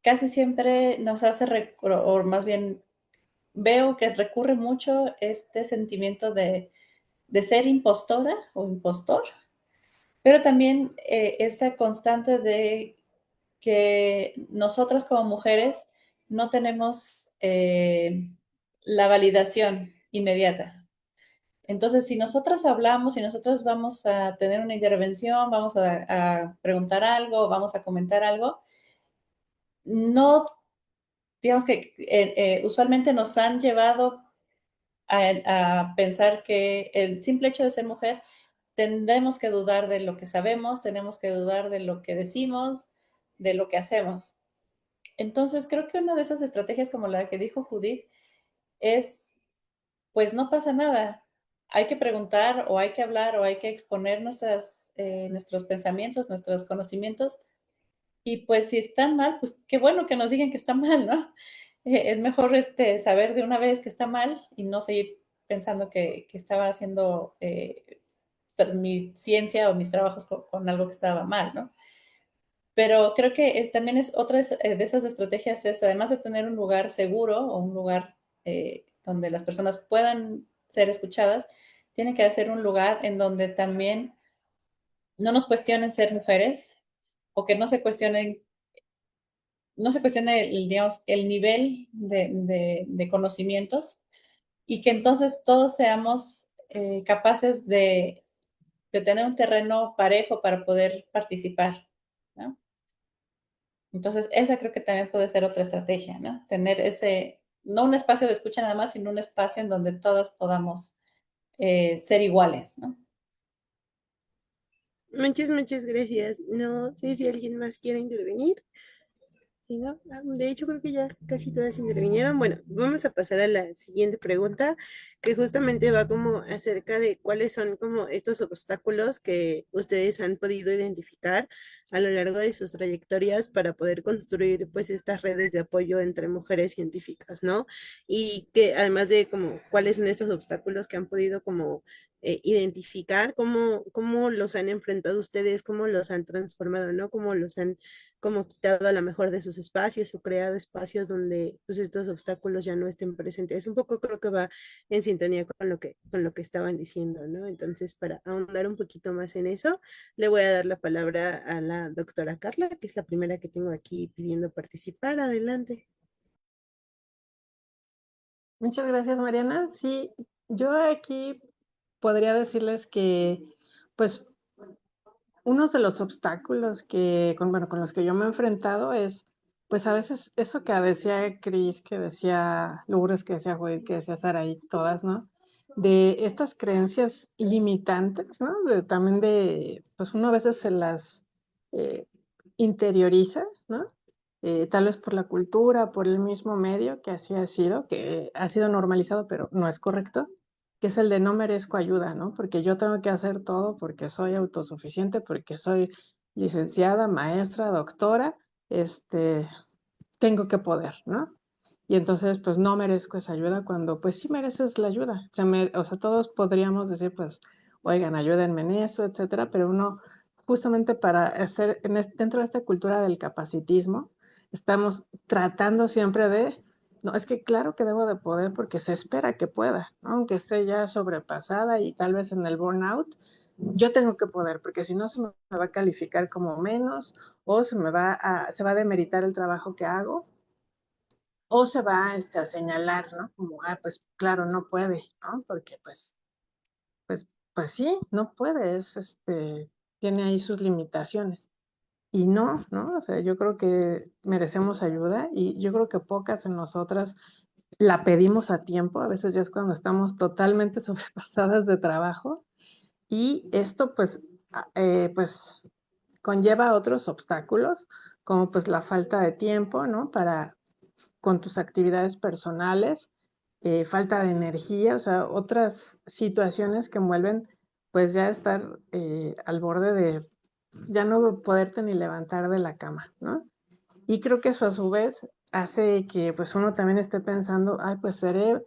casi siempre nos hace, o más bien veo que recurre mucho este sentimiento de ser impostora o impostor, pero también esa constante de que nosotras como mujeres no tenemos la validación inmediata. Entonces, si nosotras hablamos, si nosotros vamos a tener una intervención, vamos a preguntar algo, vamos a comentar algo, no, digamos que usualmente nos han llevado a pensar que el simple hecho de ser mujer, tendremos que dudar de lo que sabemos, tenemos que dudar de lo que decimos, de lo que hacemos. Entonces, creo que una de esas estrategias como la que dijo Judith es, pues no pasa nada. Hay que preguntar o hay que hablar o hay que exponer nuestros pensamientos, nuestros conocimientos. Y pues si están mal, pues qué bueno que nos digan que está mal, ¿no? Es mejor saber de una vez que está mal y no seguir pensando que estaba haciendo mi ciencia o mis trabajos con algo que estaba mal, ¿no? Pero creo que también es otra de esas estrategias es, además de tener un lugar seguro o un lugar donde las personas puedan ser escuchadas, tiene que ser un lugar en donde también no nos cuestionen ser mujeres o que no se cuestione digamos, el nivel de conocimientos y que entonces todos seamos capaces de tener un terreno parejo para poder participar, ¿no? Entonces, esa creo que también puede ser otra estrategia, ¿no? Tener no un espacio de escucha nada más, sino un espacio en donde todas podamos ser iguales, ¿no? Muchas gracias. No sé si alguien más quiere intervenir. Sí, ¿no? De hecho, creo que ya casi todas intervinieron. Bueno, vamos a pasar a la siguiente pregunta, que justamente va como acerca de cuáles son como estos obstáculos que ustedes han podido identificar a lo largo de sus trayectorias para poder construir pues estas redes de apoyo entre mujeres científicas, ¿no? Y que además de como cuáles son estos obstáculos que han podido como identificar, cómo los han enfrentado ustedes, cómo los han transformado, ¿no? Cómo los han como quitado a lo mejor de sus espacios o creado espacios donde pues estos obstáculos ya no estén presentes. Un poco creo que va en sintonía con lo que estaban diciendo, ¿no? Entonces, para ahondar un poquito más en eso, le voy a dar la palabra a la doctora Carla, que es la primera que tengo aquí pidiendo participar. Adelante. Muchas gracias, Mariana. Sí, yo aquí podría decirles que, pues, uno de los obstáculos bueno, con los que yo me he enfrentado es, pues a veces eso que decía Cris, que decía Lourdes, que decía Judith, que decía Saraí, todas, ¿no? De estas creencias limitantes, ¿no? También pues uno a veces se las eh, interioriza, ¿no? Tal vez por la cultura, por el mismo medio que así ha sido, que ha sido normalizado, pero no es correcto, que es el de no merezco ayuda, ¿no? Porque yo tengo que hacer todo porque soy autosuficiente, porque soy licenciada, maestra, doctora, este, tengo que poder, ¿no? Y entonces, pues no merezco esa ayuda cuando, pues sí mereces la ayuda. O sea, todos podríamos decir, pues, oigan, ayúdenme en eso, etcétera, pero uno, justamente para hacer, dentro de esta cultura del capacitismo, estamos tratando siempre de, no, es que claro que debo de poder porque se espera que pueda, ¿no? Aunque esté ya sobrepasada y tal vez en el burnout, yo tengo que poder, porque si no se me va a calificar como menos o se va a demeritar el trabajo que hago o se va a señalar, ¿no? Como, pues claro, no puede, ¿no? Porque pues sí, no puede, tiene ahí sus limitaciones. Y no, ¿no? O sea, yo creo que merecemos ayuda y yo creo que pocas de nosotras la pedimos a tiempo, a veces ya es cuando estamos totalmente sobrepasadas de trabajo y esto pues conlleva otros obstáculos, como pues la falta de tiempo, ¿no? Con tus actividades personales, falta de energía, o sea, otras situaciones que envuelven pues ya estar al borde de ya no poderte ni levantar de la cama, ¿no? Y creo que eso a su vez hace que pues uno también esté pensando, ay, pues seré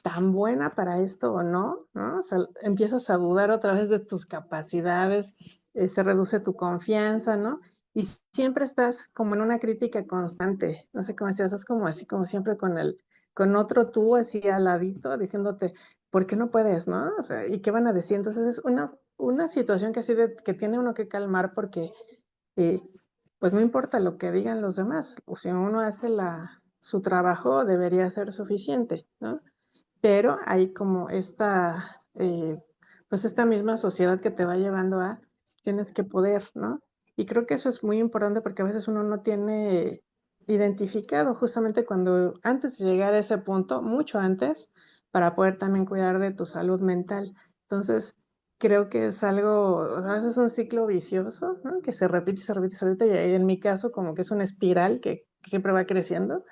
tan buena para esto o no, ¿no? O sea, empiezas a dudar otra vez de tus capacidades, se reduce tu confianza, ¿no? Y siempre estás como en una crítica constante, no sé cómo decías, estás como así, como siempre con otro tú así al ladito, diciéndote, ¿por qué no puedes, no? O sea, ¿y qué van a decir? Entonces es una situación que así que tiene uno que calmar porque eh, pues no importa lo que digan los demás, o si uno hace su trabajo debería ser suficiente, ¿no? Pero hay como pues esta misma sociedad que te va llevando a, tienes que poder, ¿no? Y creo que eso es muy importante porque a veces uno no tiene identificado justamente cuando, antes de llegar a ese punto, mucho antes, para poder también cuidar de tu salud mental. Entonces, creo que es algo, o sea, a veces es un ciclo vicioso, ¿no? Que se repite, se repite, se repite, y en mi caso como que es una espiral que siempre va creciendo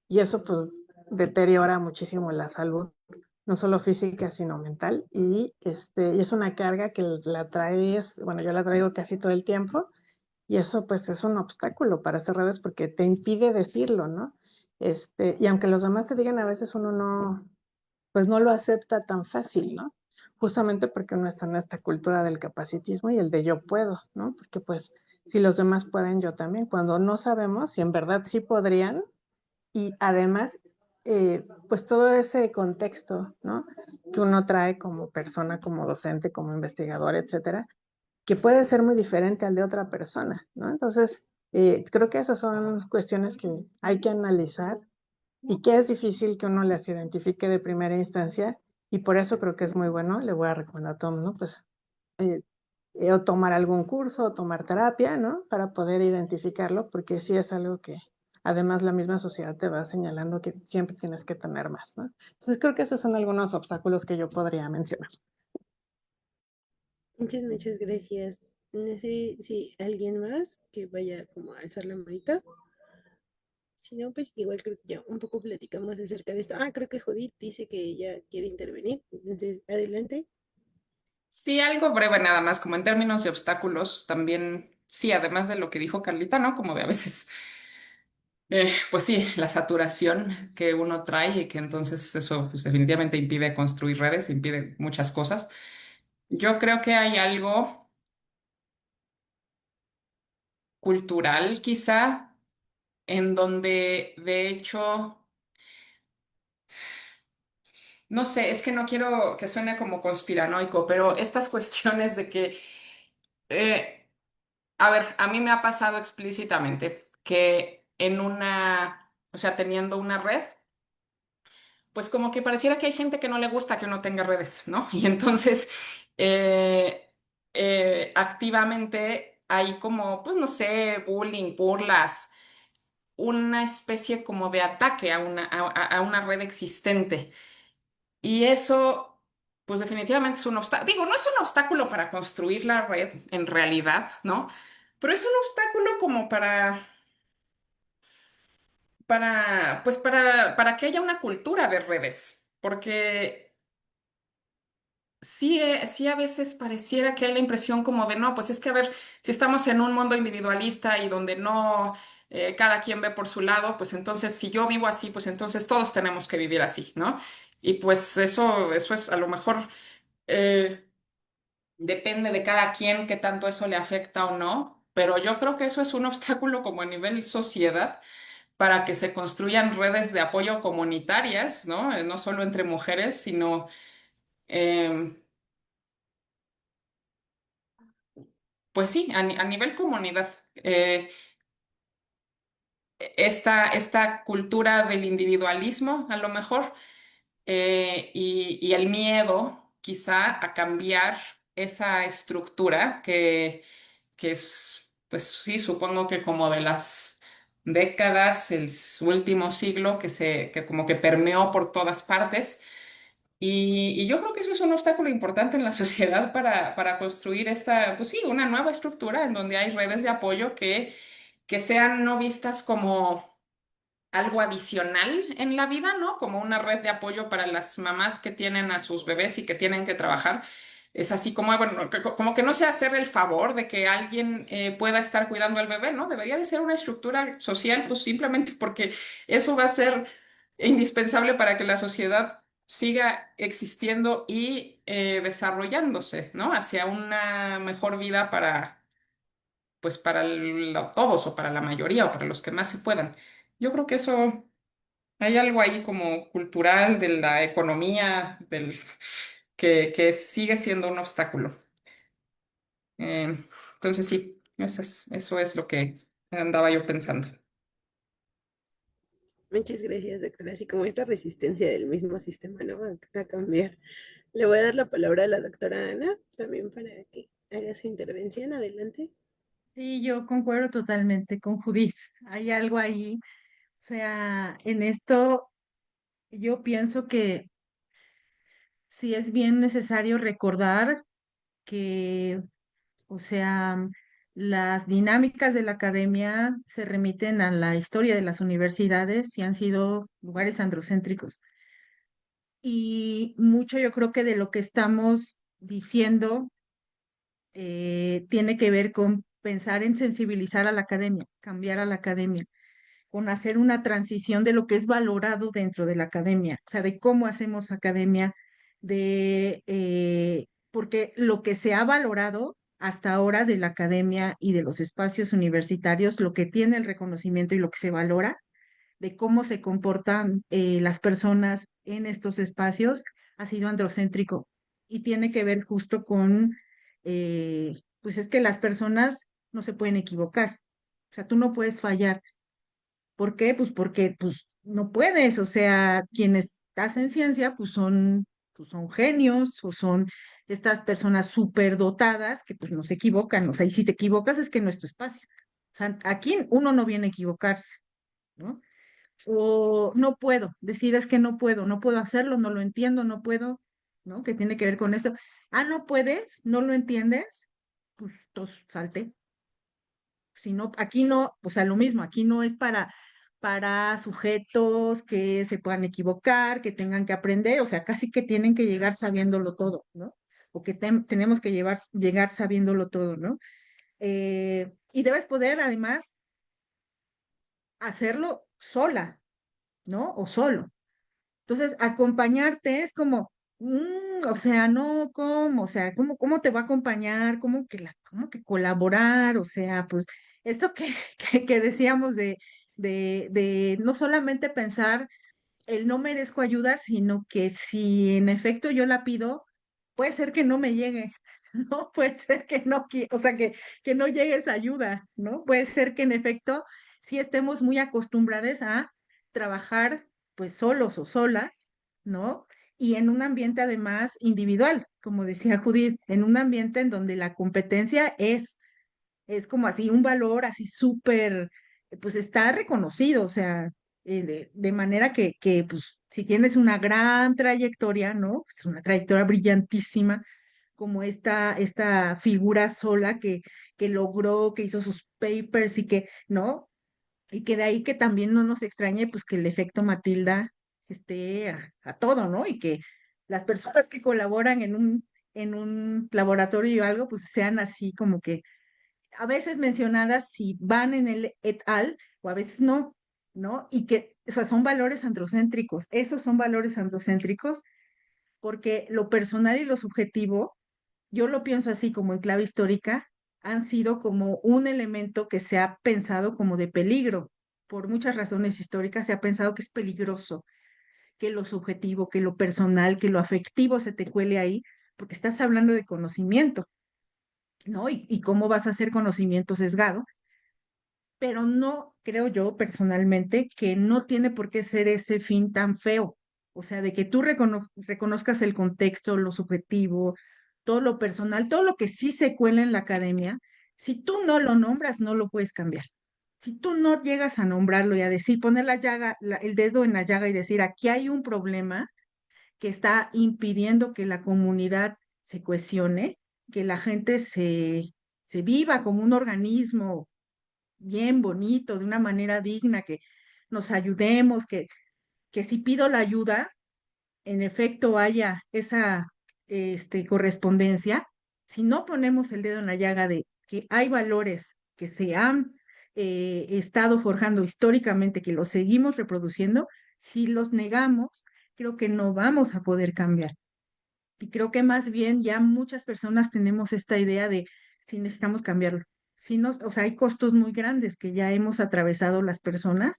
y eso pues deteriora muchísimo la salud, no solo física, sino mental. Y es una carga que la traes, bueno, yo la traigo casi todo el tiempo, y eso pues es un obstáculo para hacer redes porque te impide decirlo, ¿no? Y aunque los demás te digan, a veces uno no, pues no lo acepta tan fácil, ¿no? Justamente porque uno está en esta cultura del capacitismo y el de yo puedo, ¿no? Porque pues si los demás pueden, yo también. Cuando no sabemos si en verdad sí podrían, y además, pues todo ese contexto, ¿no? Que uno trae como persona, como docente, como investigador, etcétera, que puede ser muy diferente al de otra persona, ¿no? Entonces, creo que esas son cuestiones que hay que analizar y que es difícil que uno las identifique de primera instancia y por eso creo que es muy bueno, le voy a recomendar a Tom, ¿no? Pues eh, o tomar algún curso o tomar terapia, ¿no? Para poder identificarlo, porque sí es algo que además la misma sociedad te va señalando que siempre tienes que tener más, ¿no? Entonces creo que esos son algunos obstáculos que yo podría mencionar. Muchas gracias. No sé si alguien más que vaya como a alzar la manita. Si no, pues igual creo que ya un poco platicamos acerca de esto. Ah, creo que Judith dice que ella quiere intervenir. Entonces, adelante. Sí, algo breve nada más, como en términos de obstáculos, también, sí, además de lo que dijo Carlita, ¿no? Como de a veces, pues sí, la saturación que uno trae y que entonces eso pues, definitivamente impide construir redes, impide muchas cosas. Yo creo que hay algo cultural quizá en donde de hecho, no sé, es que no quiero que suene como conspiranoico, pero estas cuestiones de que, eh, a ver, a mí me ha pasado explícitamente que en una, o sea, teniendo una red, pues como que pareciera que hay gente que no le gusta que uno tenga redes, ¿no? Y entonces, activamente hay como, pues no sé, bullying, burlas, una especie como de ataque a una red existente. Y eso, pues definitivamente es un obstáculo. Digo, no es un obstáculo para construir la red en realidad, ¿no? Pero es un obstáculo como pues para que haya una cultura de redes. Porque sí, sí a veces pareciera que hay la impresión como de, no, pues es que a ver, si estamos en un mundo individualista y donde no cada quien ve por su lado, pues entonces si yo vivo así, pues entonces todos tenemos que vivir así, ¿no? Y pues eso es a lo mejor eh, depende de cada quien qué tanto eso le afecta o no, pero yo creo que eso es un obstáculo como a nivel sociedad para que se construyan redes de apoyo comunitarias, ¿no? No solo entre mujeres, sino... em, pues sí, a nivel comunidad, esta cultura del individualismo, a lo mejor, y el miedo, quizá, a cambiar esa estructura que es, pues sí, supongo que como de las décadas, último siglo, que como que permeó por todas partes. Y yo creo que eso es un obstáculo importante en la sociedad para construir esta, pues sí, una nueva estructura en donde hay redes de apoyo que sean no vistas como algo adicional en la vida, ¿no? Como una red de apoyo para las mamás que tienen a sus bebés y que tienen que trabajar. Es así como, bueno, como que no se hacer el favor de que alguien pueda estar cuidando al bebé, ¿no? Debería de ser una estructura social, pues simplemente porque eso va a ser indispensable para que la sociedad siga existiendo y desarrollándose, ¿no? Hacia una mejor vida pues para todos o para la mayoría o para los que más se puedan. Yo creo que eso, hay algo ahí como cultural de la economía, que sigue siendo un obstáculo. Eh, entonces sí, eso es lo que andaba yo pensando. Muchas gracias, doctora. Así como esta resistencia del mismo sistema, ¿no? A cambiar. Le voy a dar la palabra a la doctora Ana también para que haga su intervención. Adelante. Sí, yo concuerdo totalmente con Judith. Hay algo ahí, o sea, en esto yo pienso que sí es bien necesario recordar que, o sea, las dinámicas de la academia se remiten a la historia de las universidades y han sido lugares androcéntricos. Y mucho yo creo que de lo que estamos diciendo tiene que ver con pensar en sensibilizar a la academia, cambiar a la academia, con hacer una transición de lo que es valorado dentro de la academia, o sea, de cómo hacemos academia, porque lo que se ha valorado hasta ahora de la academia y de los espacios universitarios, lo que tiene el reconocimiento y lo que se valora de cómo se comportan las personas en estos espacios ha sido androcéntrico y tiene que ver justo con, pues es que las personas no se pueden equivocar, o sea, tú no puedes fallar. ¿Por qué? Pues porque pues, no puedes, o sea, quienes hacen ciencia pues son genios o son estas personas superdotadas que pues no se equivocan, o sea, y si te equivocas es que no es tu espacio. O sea, aquí uno no viene a equivocarse, ¿no? O no puedo, decir es que no puedo, no puedo hacerlo, no lo entiendo, no puedo, ¿no? Que tiene que ver con esto. Ah, no puedes, no lo entiendes, pues entonces salte. Si no, aquí no, o sea, lo mismo, aquí no es para sujetos que se puedan equivocar, que tengan que aprender, o sea, casi que tienen que llegar sabiéndolo todo, ¿no? O que tenemos que llegar sabiéndolo todo, ¿no? Y debes poder además hacerlo sola, ¿no? O solo. Entonces, acompañarte es como, o sea, no, ¿cómo? O sea, ¿cómo te va a acompañar? ¿Cómo que colaborar? O sea, pues esto que, que decíamos de no solamente pensar el no merezco ayuda, sino que si en efecto yo la pido, puede ser que no me llegue, ¿no? Puede ser que no, o sea, que no llegue esa ayuda, ¿no? Puede ser que en efecto sí estemos muy acostumbrados a trabajar pues solos o solas, ¿no? Y en un ambiente además individual, como decía Judith, en un ambiente en donde la competencia es como así un valor así súper, pues está reconocido, o sea, de manera que, pues, si tienes una gran trayectoria, ¿no? Es una trayectoria brillantísima, como esta figura sola que logró, que hizo sus papers y que, ¿no? Y que de ahí que también no nos extrañe, pues, que el efecto Matilda esté a todo, ¿no? Y que las personas que colaboran en un laboratorio o algo, pues sean así como que a veces mencionadas si van en el et al o a veces no, ¿no? Y que, o sea, son valores androcéntricos. Esos son valores androcéntricos porque lo personal y lo subjetivo, yo lo pienso así como en clave histórica, han sido como un elemento que se ha pensado como de peligro. Por muchas razones históricas se ha pensado que es peligroso que lo subjetivo, que lo personal, que lo afectivo se te cuele ahí, porque estás hablando de conocimiento, ¿no? Y cómo vas a hacer conocimiento sesgado, pero no creo yo personalmente que no tiene por qué ser ese fin tan feo. O sea, de que tú reconozcas el contexto, lo subjetivo, todo lo personal, todo lo que sí se cuela en la academia, si tú no lo nombras, no lo puedes cambiar. Si tú no llegas a nombrarlo y a decir, poner la llaga, el dedo en la llaga y decir, aquí hay un problema que está impidiendo que la comunidad se cohesione, que la gente se viva como un organismo bien bonito, de una manera digna, que nos ayudemos, que si pido la ayuda, en efecto haya esa correspondencia. Si no ponemos el dedo en la llaga de que hay valores que se han estado forjando históricamente, que los seguimos reproduciendo, si los negamos, creo que no vamos a poder cambiar. Y creo que más bien ya muchas personas tenemos esta idea de si necesitamos cambiarlo. Si nos, o sea, hay costos muy grandes que ya hemos atravesado las personas.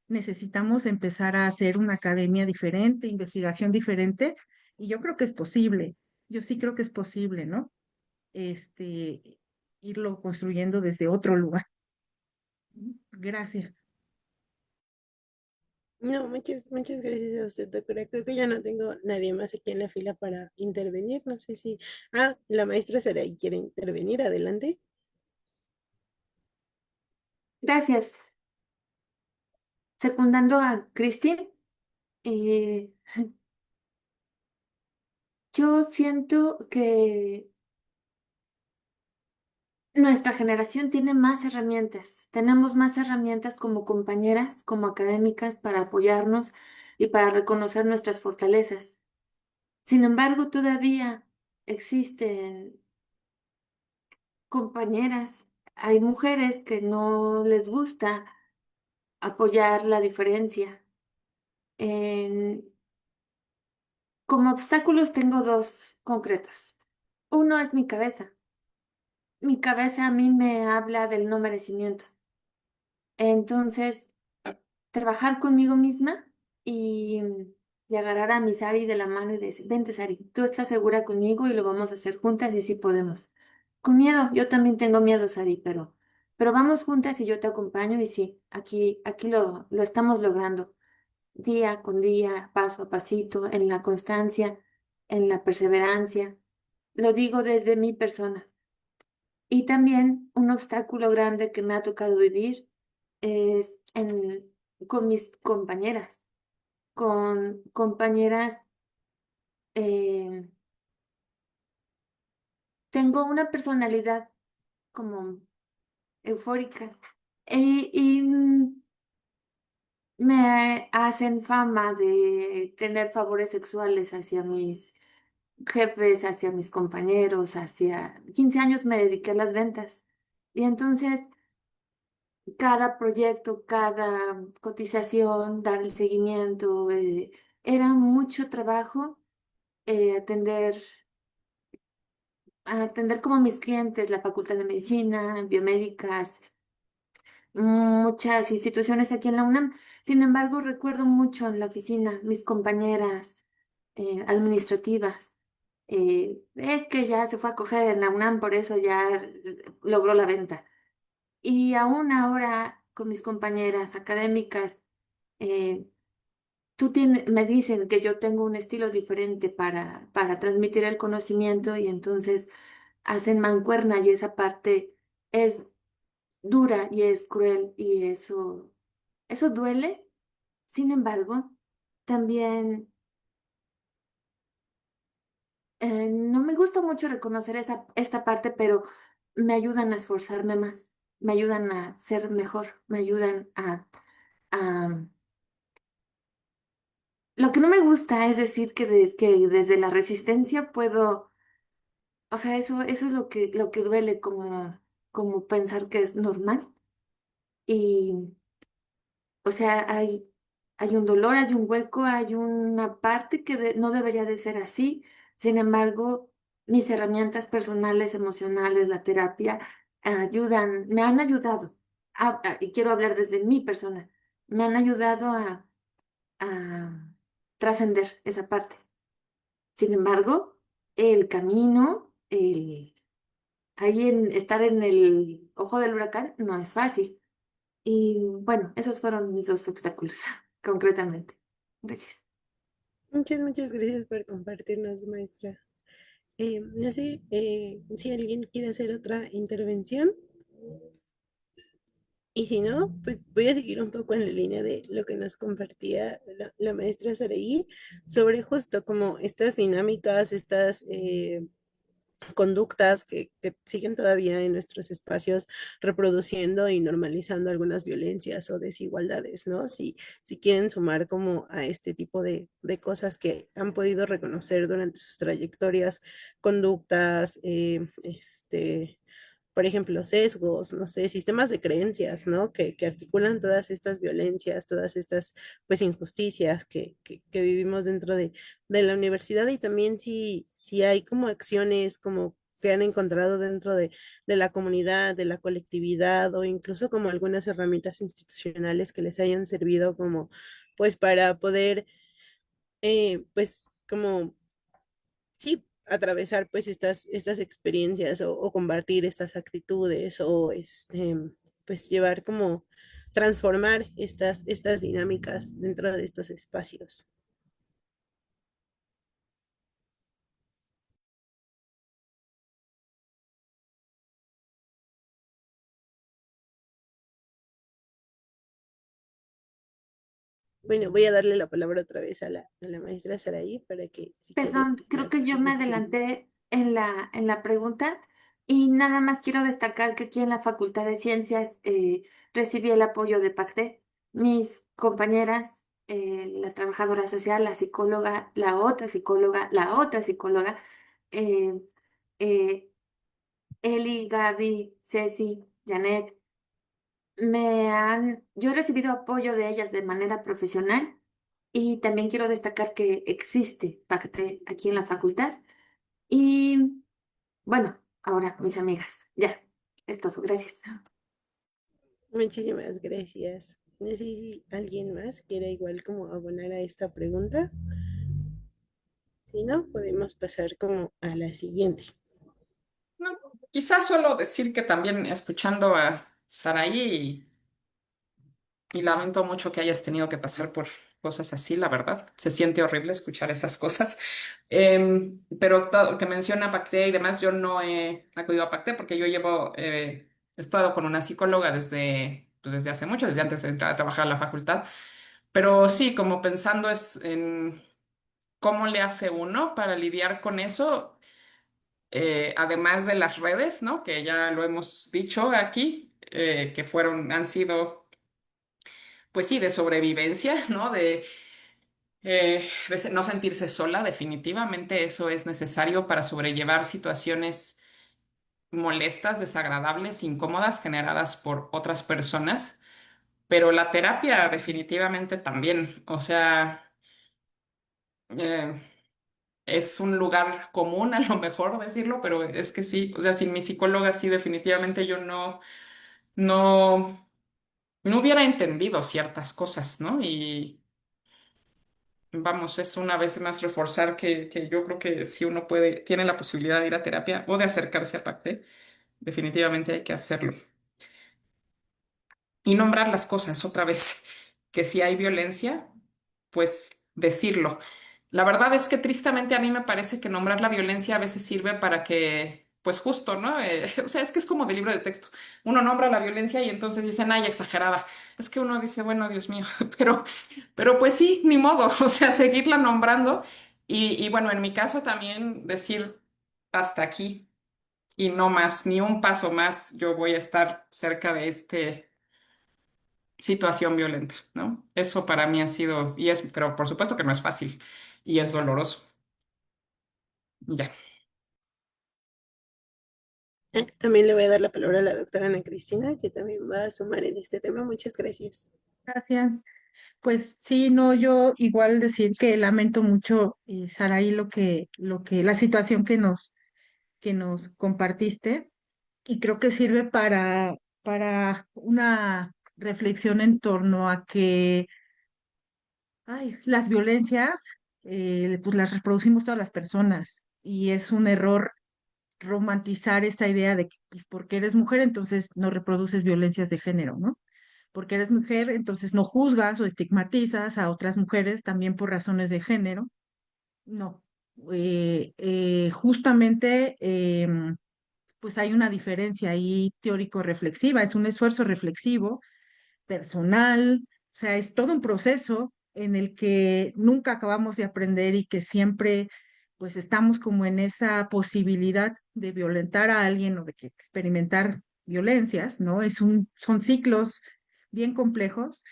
Necesitamos empezar a hacer una academia diferente, investigación diferente, y yo creo que es posible. Yo sí creo que es posible, ¿no? Irlo construyendo desde otro lugar. Gracias. No, muchas gracias a usted, doctora. Creo que ya no tengo nadie más aquí en la fila para intervenir. No sé si... Ah, la maestra Saray quiere intervenir. Adelante. Gracias. Secundando a Cristín, eh, yo siento que nuestra generación tiene más herramientas. Tenemos más herramientas como compañeras, como académicas, para apoyarnos y para reconocer nuestras fortalezas. Sin embargo, todavía existen compañeras, hay mujeres que no les gusta apoyar la diferencia. En- Como obstáculos tengo dos concretos. Uno es mi cabeza. Mi cabeza a mí me habla del no merecimiento. Entonces, trabajar conmigo misma y agarrar a mi Sari de la mano y decir, vente Sari, tú estás segura conmigo y lo vamos a hacer juntas y sí podemos. Con miedo, yo también tengo miedo, Sari, pero vamos juntas y yo te acompaño y sí, aquí lo estamos logrando, día con día, paso a pasito, en la constancia, en la perseverancia. Lo digo desde mi persona. Y también un obstáculo grande que me ha tocado vivir es con mis compañeras, con compañeras. eh, Tengo una personalidad como eufórica. Y me hacen fama de tener favores sexuales hacia mis jefes, hacia mis compañeros, hacia 15 años me dediqué a las ventas. Y entonces cada proyecto, cada cotización, dar el seguimiento, era mucho trabajo atender, atender como mis clientes, la Facultad de Medicina, biomédicas, muchas instituciones aquí en la UNAM. Sin embargo, recuerdo mucho en la oficina mis compañeras administrativas. Es que ya se fue a coger en la UNAM, por eso ya logró la venta. Y aún ahora con mis compañeras académicas, eh, me dicen que yo tengo un estilo diferente para transmitir el conocimiento y entonces hacen mancuerna y esa parte es dura y es cruel y eso duele. Sin embargo, también no me gusta mucho reconocer esta parte, pero me ayudan a esforzarme más, me ayudan a ser mejor, me ayudan a... Lo que no me gusta es decir que desde la resistencia puedo, o sea, eso es lo que duele como pensar que es normal. Y, o sea, hay un dolor, hay un hueco, hay una parte que no debería de ser así. Sin embargo, mis herramientas personales, emocionales, la terapia, ayudan, me han ayudado, y quiero hablar desde mi persona, me han ayudado a trascender esa parte. Sin embargo, el camino, estar en el ojo del huracán no es fácil. Y bueno, esos fueron mis dos obstáculos, concretamente. Gracias. Muchas gracias por compartirnos, maestra. No sé si alguien quiere hacer otra intervención. Y si no, pues voy a seguir un poco en la línea de lo que nos compartía la maestra Saraí sobre justo como estas dinámicas, estas conductas que siguen todavía en nuestros espacios reproduciendo y normalizando algunas violencias o desigualdades, ¿no? Si quieren sumar como a este tipo de cosas que han podido reconocer durante sus trayectorias, conductas, por ejemplo, sesgos, no sé, sistemas de creencias, ¿no? Que articulan todas estas violencias, todas estas, pues, injusticias que vivimos dentro de la universidad y también si hay como acciones como que han encontrado dentro de la comunidad, de la colectividad o incluso como algunas herramientas institucionales que les hayan servido como, pues, para poder, pues, como sí, atravesar pues estas experiencias o compartir estas actitudes o pues llevar como transformar estas dinámicas dentro de estos espacios. Bueno, voy a darle la palabra otra vez a la maestra Saraí para que si quiere Perdón, creo que yo me introducirlo. adelanté en la pregunta y nada más quiero destacar que aquí en la Facultad de Ciencias recibí el apoyo de PACTE. Mis compañeras, la trabajadora social, la psicóloga, la otra psicóloga, eh, eh, Eli, Gaby, Ceci, Janet, yo he recibido apoyo de ellas de manera profesional y también quiero destacar que existe PACTE aquí en la facultad. Y bueno, ahora mis amigas, ya, es todo, gracias. Muchísimas gracias. No sé si alguien más quiere igual como abonar a esta pregunta. Si no, podemos pasar como a la siguiente. No, quizás solo decir que también escuchando a Saraí y lamento mucho que hayas tenido que pasar por cosas así, la verdad. Se siente horrible escuchar esas cosas. Pero todo lo que menciona Pacté y demás, yo no he acudido a Pacté porque yo he estado con una psicóloga desde hace mucho, desde antes de entrar a trabajar a la facultad. Pero sí, como pensando en cómo le hace uno para lidiar con eso. además de las redes, ¿no? Que ya lo hemos dicho aquí, que han sido, pues sí, de sobrevivencia, ¿no? De no sentirse sola, definitivamente eso es necesario para sobrellevar situaciones molestas, desagradables, incómodas generadas por otras personas. Pero la terapia definitivamente también, o sea, eh, es un lugar común a lo mejor decirlo, pero es que sí, o sea, sin mi psicóloga sí definitivamente yo no, no hubiera entendido ciertas cosas, ¿no? Y vamos, es una vez más reforzar que yo creo que si uno puede, tiene la posibilidad de ir a terapia o de acercarse a PACTE, definitivamente hay que hacerlo. Y nombrar las cosas otra vez, que si hay violencia, pues decirlo. La verdad es que tristemente a mí me parece que nombrar la violencia a veces sirve para que, pues justo, ¿no? O sea, es que es como de libro de texto. Uno nombra la violencia y entonces dicen, ay, exagerada. Es que uno dice, bueno, Dios mío, pero, pero pues sí, ni modo, o sea, seguirla nombrando y bueno, en mi caso también decir hasta aquí y no más, ni un paso más, yo voy a estar cerca de situación violenta, ¿no? Eso para mí ha sido, pero por supuesto que no es fácil y es doloroso. Ya. También le voy a dar la palabra a la doctora Ana Cristina, que también va a sumar en este tema. Muchas gracias. Gracias. Pues sí, no, yo igual decir que lamento mucho, Saraí, la situación que nos compartiste, y creo que sirve para una reflexión en torno a que, ay, las violencias, pues las reproducimos todas las personas, y es un error romantizar esta idea de que pues, porque eres mujer, entonces no reproduces violencias de género, ¿no? Porque eres mujer, entonces no juzgas o estigmatizas a otras mujeres también por razones de género. No. Justamente, pues hay una diferencia ahí teórico-reflexiva, es un esfuerzo reflexivo, personal, o sea, es todo un proceso en el que nunca acabamos de aprender y que siempre pues estamos como en esa posibilidad de violentar a alguien o de que experimentar violencias, ¿no? Son ciclos bien complejos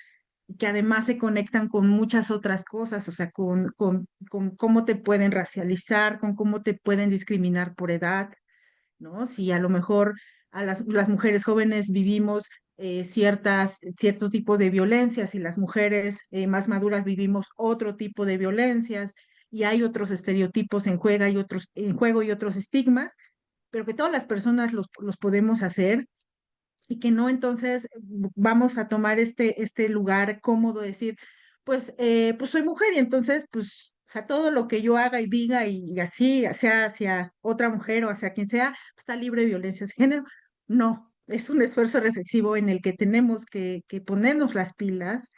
que además se conectan con muchas otras cosas, o sea, con cómo te pueden racializar, con cómo te pueden discriminar por edad, ¿no? Si a lo mejor las mujeres jóvenes vivimos ciertos tipos de violencias y las mujeres más maduras vivimos otro tipo de violencias y hay otros estereotipos en juego y otros estigmas, pero que todas las personas los podemos hacer y que no entonces vamos a tomar este lugar cómodo de decir, pues soy mujer y entonces pues o sea, todo lo que yo haga y diga y así, sea hacia otra mujer o hacia quien sea, pues, está libre de violencia de género. No, es un esfuerzo reflexivo en el que tenemos que ponernos las pilas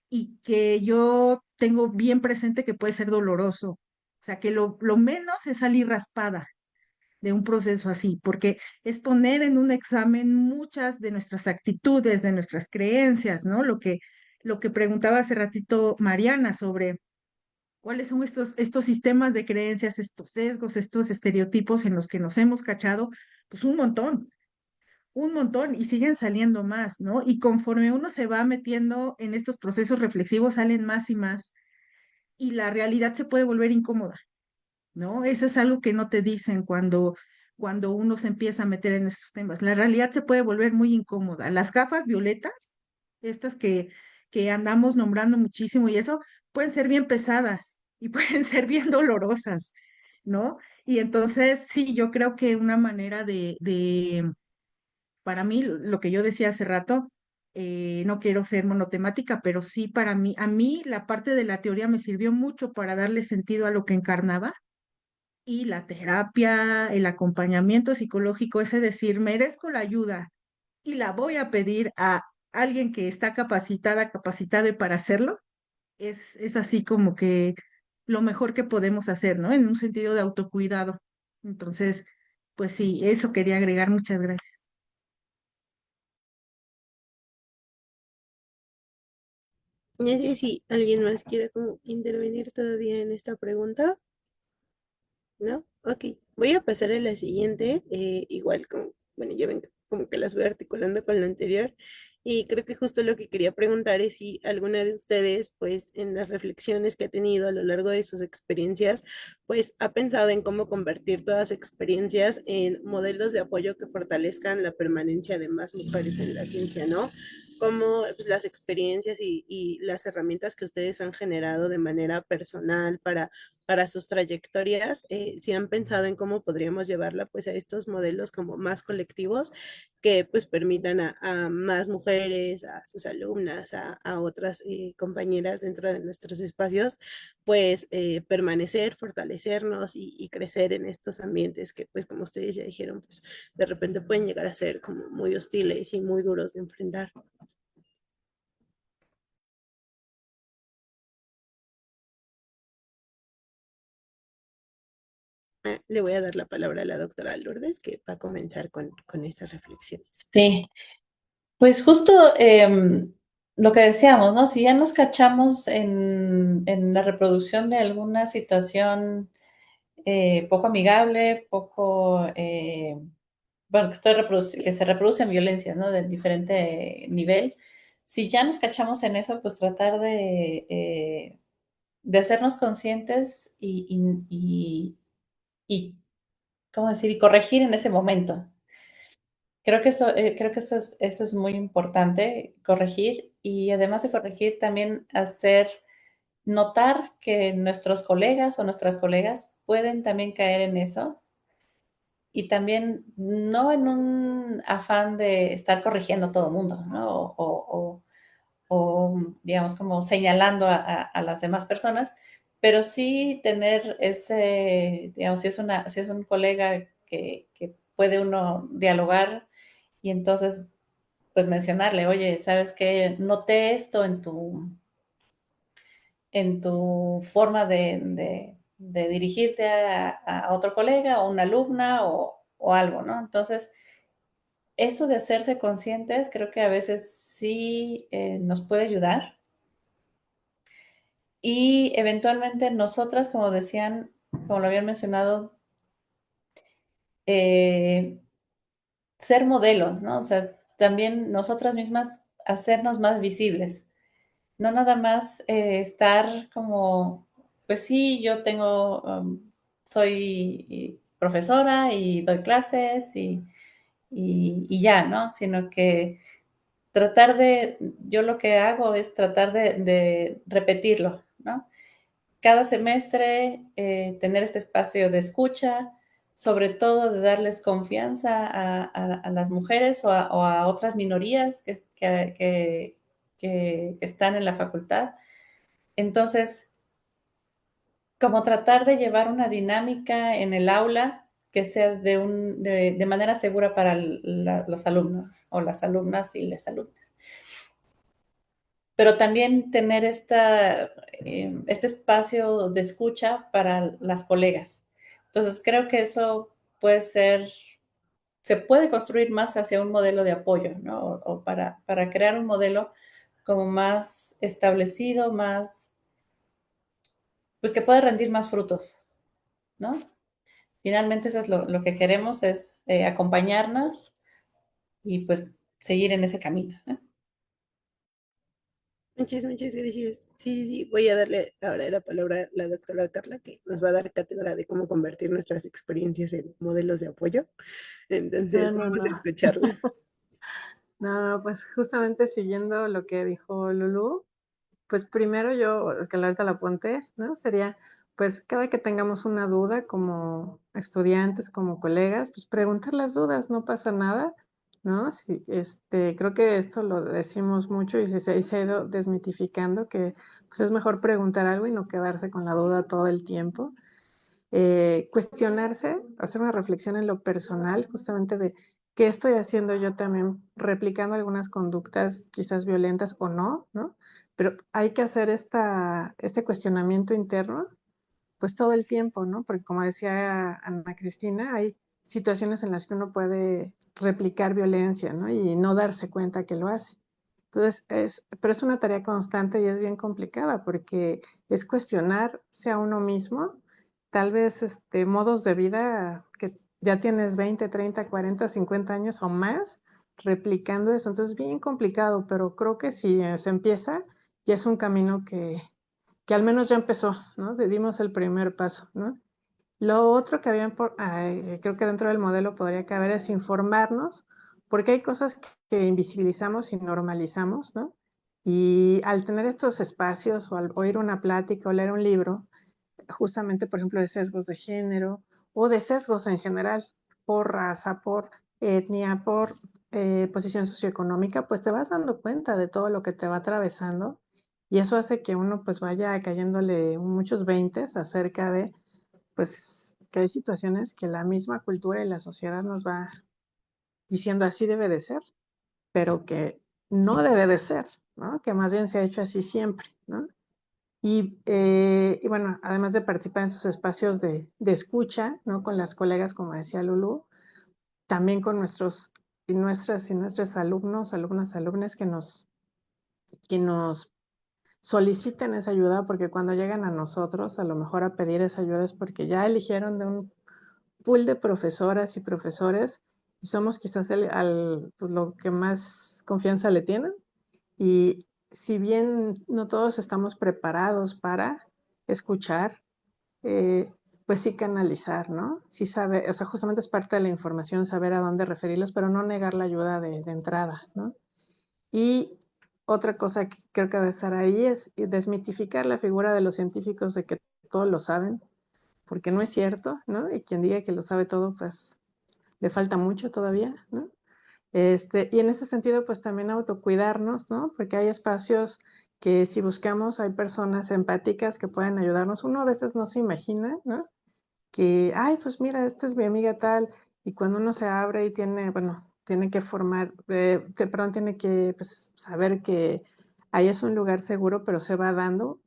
y que yo tengo bien presente que puede ser doloroso. O sea, que lo menos es salir raspada de un proceso así, porque es poner en un examen muchas de nuestras actitudes, de nuestras creencias, ¿no? Lo que preguntaba hace ratito Mariana sobre cuáles son estos sistemas de creencias, estos sesgos, estos estereotipos en los que nos hemos cachado, pues un montón, y siguen saliendo más, ¿no? Y conforme uno se va metiendo en estos procesos reflexivos, salen más y más, y la realidad se puede volver incómoda. ¿No? Eso es algo que no te dicen cuando uno se empieza a meter en estos temas. La realidad se puede volver muy incómoda. Las gafas violetas, estas que andamos nombrando muchísimo y eso, pueden ser bien pesadas y pueden ser bien dolorosas, ¿no? Y entonces, sí, yo creo que una manera para mí, lo que yo decía hace rato, no quiero ser monotemática, pero sí para mí, a mí la parte de la teoría me sirvió mucho para darle sentido a lo que encarnaba y la terapia, el acompañamiento psicológico, ese decir, merezco la ayuda y la voy a pedir a alguien que está capacitada para hacerlo, es así como que lo mejor que podemos hacer, ¿no? En un sentido de autocuidado. Entonces, pues sí, eso quería agregar. Muchas gracias. No sé si alguien más quiere como intervenir todavía en esta pregunta, ¿no? Ok, voy a pasar a la siguiente, igual como, bueno, ya ven, como que las voy articulando con la anterior, y creo que justo lo que quería preguntar es si alguna de ustedes, pues en las reflexiones que ha tenido a lo largo de sus experiencias, pues ha pensado en cómo convertir todas las experiencias en modelos de apoyo que fortalezcan la permanencia de más mujeres en la ciencia, ¿no? Cómo pues, las experiencias y las herramientas que ustedes han generado de manera personal para sus trayectorias, si han pensado en cómo podríamos llevarla pues a estos modelos como más colectivos que pues permitan a más mujeres, a sus alumnas, a otras compañeras dentro de nuestros espacios, pues permanecer, fortalecernos y crecer en estos ambientes que pues como ustedes ya dijeron, pues de repente pueden llegar a ser como muy hostiles y muy duros de enfrentar. Le voy a dar la palabra a la doctora Lourdes, que va a comenzar con estas reflexiones. Sí, pues justo lo que decíamos, ¿no? Si ya nos cachamos en la reproducción de alguna situación poco amigable, poco, bueno, que se reproducen violencias, ¿no? De diferente nivel. Si ya nos cachamos en eso, pues tratar de hacernos conscientes y, ¿cómo decir? Y corregir en ese momento. Creo que eso es muy importante, corregir y además de corregir, también hacer notar que nuestros colegas o nuestras colegas pueden también caer en eso y también no en un afán de estar corrigiendo a todo el mundo, ¿no? O, digamos, como señalando a las demás personas, pero sí tener ese, digamos, si es un colega que puede uno dialogar y entonces pues mencionarle, oye, ¿sabes qué? Noté esto en tu forma de dirigirte a otro colega o una alumna o algo, ¿no? Entonces, eso de hacerse conscientes creo que a veces sí nos puede ayudar y eventualmente nosotras, como decían, como lo habían mencionado, eh, ser modelos, ¿no? O sea, también nosotras mismas hacernos más visibles. No nada más estar como, pues sí, yo tengo, soy profesora y doy clases y ya, ¿no? Sino que yo lo que hago es tratar de repetirlo, ¿no? Cada semestre tener este espacio de escucha, sobre todo de darles confianza a las mujeres o a otras minorías que están en la facultad. Entonces, como tratar de llevar una dinámica en el aula que sea de manera segura para los alumnos o las alumnas y las alumnas. Pero también tener este espacio de escucha para las colegas. Entonces, creo que eso puede ser, se puede construir más hacia un modelo de apoyo, ¿no? O para crear un modelo como más establecido, más, pues que puede rendir más frutos, ¿no? Finalmente eso es lo que queremos, es acompañarnos y pues seguir en ese camino, ¿no? Muchas gracias. Sí, sí, voy a darle ahora la palabra a la doctora Carla, que nos va a dar cátedra de cómo convertir nuestras experiencias en modelos de apoyo. No, Entonces, no, vamos a no. escucharla. No, no, pues justamente siguiendo lo que dijo Lulu, pues primero yo, que ahorita la apunté, ¿no? Sería, pues cada que tengamos una duda como estudiantes, como colegas, pues preguntar las dudas, no pasa nada, ¿no? Sí, creo que esto lo decimos mucho y se ha ido desmitificando que pues es mejor preguntar algo y no quedarse con la duda todo el tiempo. Cuestionarse, hacer una reflexión en lo personal, justamente de qué estoy haciendo yo también, replicando algunas conductas quizás violentas o no, ¿no? Pero hay que hacer este cuestionamiento interno, pues todo el tiempo, ¿no? Porque como decía Ana Cristina, hay situaciones en las que uno puede replicar violencia, ¿no? Y no darse cuenta que lo hace. Entonces, pero es una tarea constante y es bien complicada porque es cuestionarse a uno mismo tal vez modos de vida que ya tienes 20, 30, 40, 50 años o más replicando eso. Entonces es bien complicado, pero creo que si se empieza, ya es un camino que al menos ya empezó, ¿no? Dimos el primer paso, ¿no? Lo otro que creo que dentro del modelo podría caber es informarnos, porque hay cosas que invisibilizamos y normalizamos, ¿no? Y al tener estos espacios o al oír una plática o leer un libro, justamente, por ejemplo, de sesgos de género o de sesgos en general, por raza, por etnia, por posición socioeconómica, pues te vas dando cuenta de todo lo que te va atravesando y eso hace que uno pues vaya cayéndole muchos veintes acerca de pues que hay situaciones que la misma cultura y la sociedad nos va diciendo así debe de ser, pero que no debe de ser, ¿no? Que más bien se ha hecho así siempre, ¿no? Y bueno, además de participar en sus espacios de escucha, ¿no? Con las colegas, como decía Lulu, también con nuestros y nuestros alumnos, alumnas, alumnas que nos soliciten esa ayuda, porque cuando llegan a nosotros, a lo mejor a pedir esa ayuda es porque ya eligieron de un pool de profesoras y profesores y somos quizás pues, lo que más confianza le tienen. Y si bien no todos estamos preparados para escuchar, pues sí canalizar, ¿no? Sí saber, o sea, justamente es parte de la información saber a dónde referirlos, pero no negar la ayuda de entrada, ¿no? Y otra cosa que creo que debe estar ahí es desmitificar la figura de los científicos de que todos lo saben, porque no es cierto, ¿no? Y quien diga que lo sabe todo, pues le falta mucho todavía, ¿no? Y en ese sentido, pues también autocuidarnos, ¿no? Porque hay espacios que si buscamos, hay personas empáticas que pueden ayudarnos. Uno a veces no se imagina, ¿no? Que, ay, pues mira, esta es mi amiga tal, y cuando uno se abre y tiene, bueno, tiene que perdón, tiene que pues, saber que ahí es un lugar seguro, pero se va dando,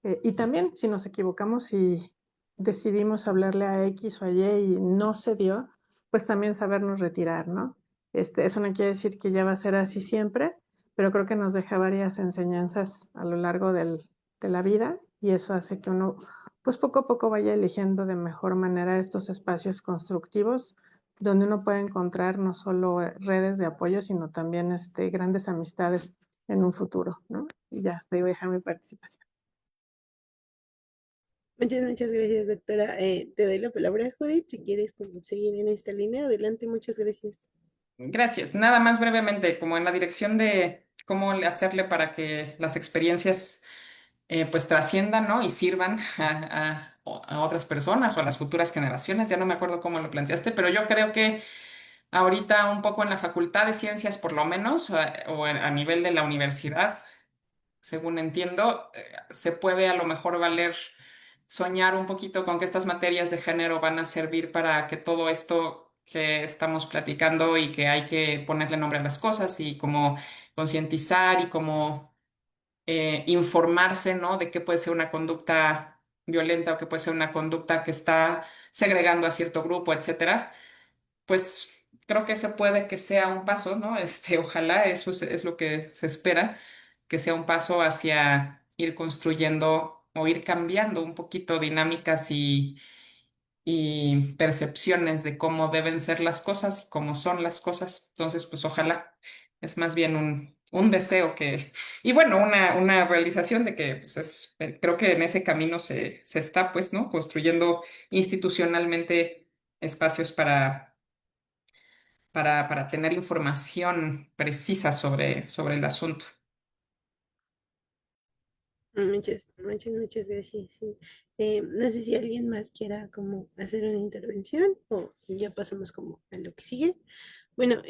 y también si nos equivocamos y decidimos hablarle a X o a Y y no se dio, pues también sabernos retirar, ¿no? Eso no quiere decir que ya va a ser así siempre, pero creo que nos deja varias enseñanzas a lo largo de la vida y eso hace que uno, pues poco a poco vaya eligiendo de mejor manera estos espacios constructivos donde uno puede encontrar no solo redes de apoyo, sino también grandes amistades en un futuro, ¿no? Y ya, te voy a dejar mi participación. Muchas gracias, doctora. Te doy la palabra, Judith, si quieres como seguir en esta línea. Adelante, muchas gracias. Gracias. Nada más brevemente, como en la dirección de cómo hacerle para que las experiencias pues trasciendan, ¿no? Y sirvan a otras personas o a las futuras generaciones. Ya no me acuerdo cómo lo planteaste, pero yo creo que ahorita un poco en la Facultad de Ciencias, por lo menos, o a nivel de la universidad, según entiendo, se puede a lo mejor valer soñar un poquito con que estas materias de género van a servir para que todo esto que estamos platicando y que hay que ponerle nombre a las cosas y como concientizar y como informarse, ¿no? De qué puede ser una conducta violenta o qué puede ser una conducta que está segregando a cierto grupo, etcétera. Pues creo que se puede que sea un paso, ¿no? Ojalá eso es lo que se espera, que sea un paso hacia ir construyendo o ir cambiando un poquito dinámicas y percepciones de cómo deben ser las cosas y cómo son las cosas. Entonces, pues ojalá es más bien un deseo y bueno, una realización de que pues creo que en ese camino se está, pues, ¿no? Construyendo institucionalmente espacios para tener información precisa sobre el asunto. Muchas gracias. Sí. No sé si alguien más quiera como hacer una intervención o ya pasamos como a lo que sigue. Bueno,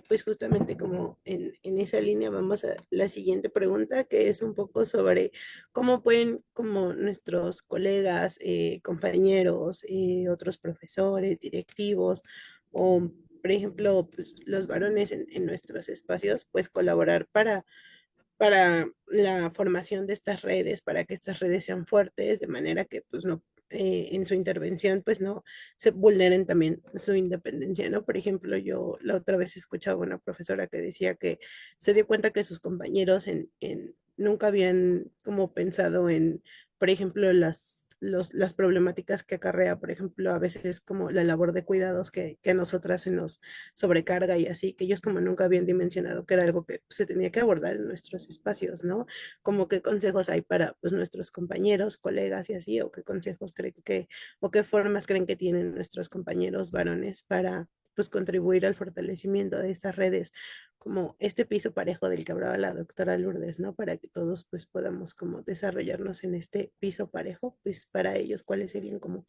pues justamente como en esa línea vamos a la siguiente pregunta, que es un poco sobre cómo pueden como nuestros colegas, compañeros, otros profesores, directivos o, por ejemplo, pues los varones en nuestros espacios, pues colaborar para la formación de estas redes, para que estas redes sean fuertes, de manera que pues no, en su intervención pues no se vulneren también su independencia, ¿no? Por ejemplo, yo la otra vez escuchaba una profesora que decía que se dio cuenta que sus compañeros nunca habían como pensado en por ejemplo, las problemáticas que acarrea, por ejemplo, a veces como la labor de cuidados que a nosotras se nos sobrecarga y así, que ellos como nunca habían dimensionado que era algo que se tenía que abordar en nuestros espacios, ¿no? Como qué consejos hay para pues nuestros compañeros, colegas y así, o qué consejos creen que, o qué formas creen que tienen nuestros compañeros varones para pues contribuir al fortalecimiento de estas redes, como este piso parejo del que hablaba la doctora Lourdes, ¿no? Para que todos pues podamos como desarrollarnos en este piso parejo, pues para ellos, ¿cuáles serían como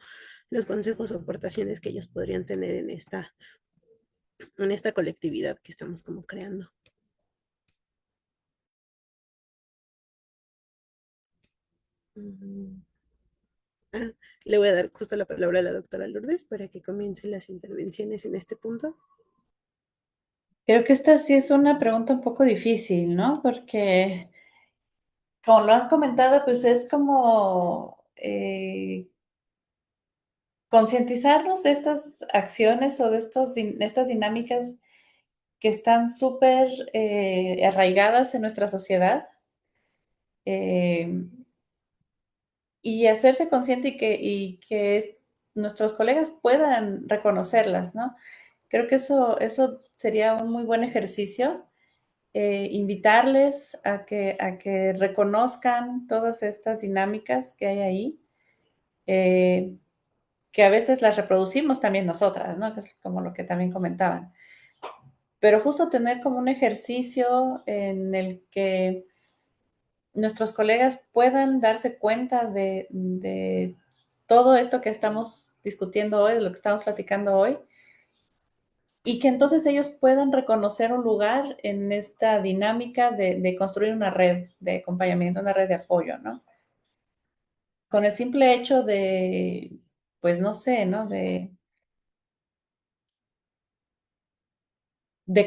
los consejos o aportaciones que ellos podrían tener en esta colectividad que estamos como creando? Mm, ah, le voy a dar justo la palabra a la doctora Lourdes para que comience las intervenciones en este punto. Creo que esta sí es una pregunta un poco difícil, ¿no? Porque, como lo han comentado, pues es como concientizarnos de estas acciones o de estas dinámicas que están súper arraigadas en nuestra sociedad, eh, y hacerse consciente nuestros colegas puedan reconocerlas, ¿no? Creo que eso sería un muy buen ejercicio, invitarles a que reconozcan todas estas dinámicas que hay ahí, eh, que a veces las reproducimos también nosotras, ¿no? Que es como lo que también comentaban. Pero justo tener como un ejercicio en el que nuestros colegas puedan darse cuenta de todo esto que estamos discutiendo hoy, de lo que estamos platicando hoy, y que entonces ellos puedan reconocer un lugar en esta dinámica de construir una red de acompañamiento, una red de apoyo, ¿no? Con el simple hecho de, pues no sé, ¿no? De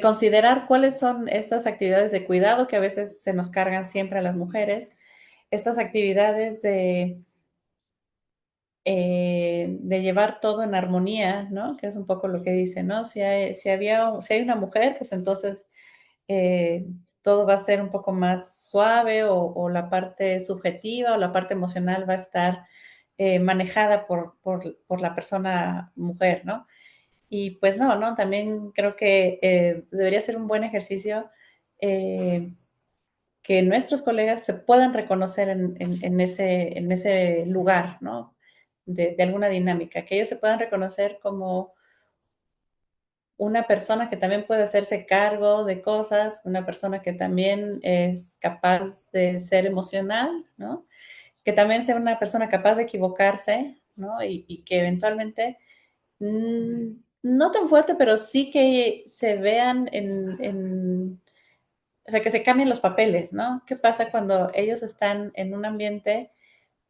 considerar cuáles son estas actividades de cuidado que a veces se nos cargan siempre a las mujeres, estas actividades de llevar todo en armonía, ¿no? Que es un poco lo que dice, ¿no? Si hay una mujer, pues entonces eh, todo va a ser un poco más suave o la parte subjetiva o la parte emocional va a estar manejada por la persona mujer, ¿no? Y pues no, ¿no? También creo que debería ser un buen ejercicio eh, que nuestros colegas se puedan reconocer en ese lugar, ¿no? De alguna dinámica, que ellos se puedan reconocer como una persona que también puede hacerse cargo de cosas, una persona que también es capaz de ser emocional, ¿no? Que también sea una persona capaz de equivocarse, ¿no? Y que eventualmente, no tan fuerte, pero sí que se vean o sea, que se cambien los papeles, ¿no? ¿Qué pasa cuando ellos están en un ambiente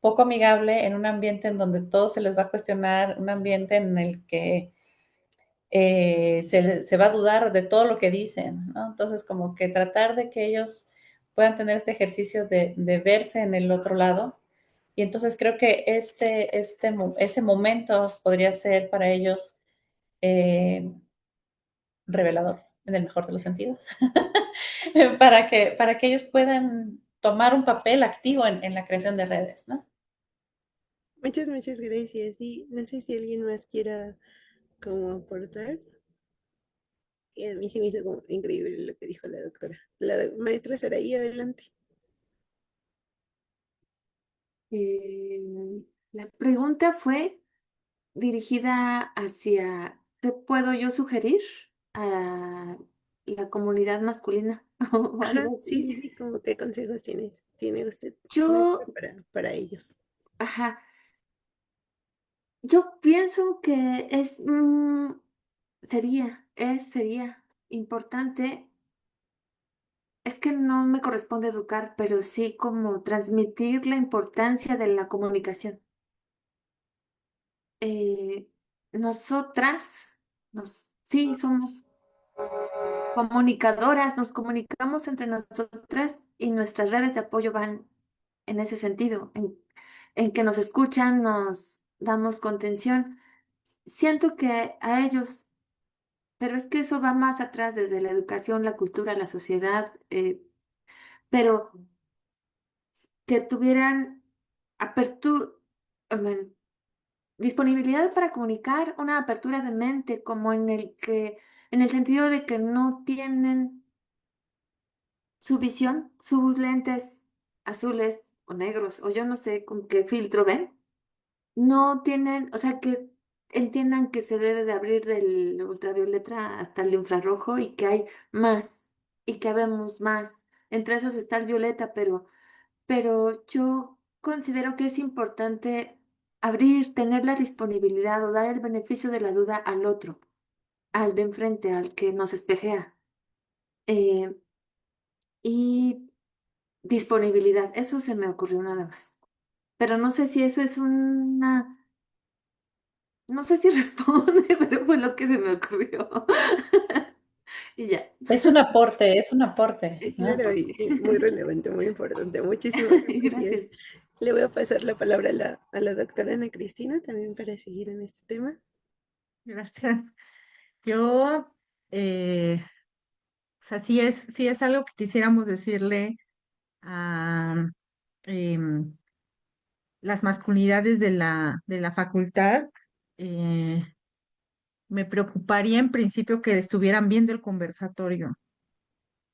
poco amigable, en un ambiente en donde todo se les va a cuestionar, un ambiente en el que se va a dudar de todo lo que dicen, ¿no? Entonces, como que tratar de que ellos puedan tener este ejercicio de verse en el otro lado. Y entonces creo que ese momento podría ser para ellos eh, revelador, en el mejor de los sentidos, para que ellos puedan tomar un papel activo en la creación de redes, ¿no? Muchas gracias. Y no sé si alguien más quiera como aportar. Y a mí sí me hizo como increíble lo que dijo la doctora. Maestra Saraí, adelante. La pregunta fue dirigida hacia ¿qué puedo yo sugerir a la comunidad masculina o Ajá, algo sí, así? sí, sí, como qué consejos tiene usted, maestra, Yo, para ellos. ajá, yo pienso que sería importante, es que no me corresponde educar, pero sí como transmitir la importancia de la comunicación. Eh, nosotras, sí, somos comunicadoras, nos comunicamos entre nosotras y nuestras redes de apoyo van en ese sentido, en que nos escuchan, nos damos contención. Siento que a ellos, pero es que eso va más atrás desde la educación, la cultura, la sociedad, pero que tuvieran apertura, disponibilidad para comunicar, una apertura de mente, como en el sentido de que no tienen su visión, sus lentes azules o negros, o yo no sé con qué filtro ven, no tienen, o sea, que entiendan que se debe de abrir del ultravioleta hasta el infrarrojo y que hay más y que habemos más. Entre esos está el violeta, pero yo considero que es importante abrir, tener la disponibilidad o dar el beneficio de la duda al otro, al de enfrente, al que nos espejea. Eh, y disponibilidad, eso se me ocurrió nada más. Pero no sé si eso es no sé si responde, pero fue lo que se me ocurrió. Y ya. Es un aporte, ¿no? Claro, y muy relevante, muy importante. Muchísimas gracias. Gracias. Le voy a pasar la palabra a la doctora Ana Cristina también para seguir en este tema. Gracias. Yo, o sea, sí es algo que quisiéramos decirle a em, las masculinidades de la facultad. eh, Me preocuparía en principio que estuvieran viendo el conversatorio,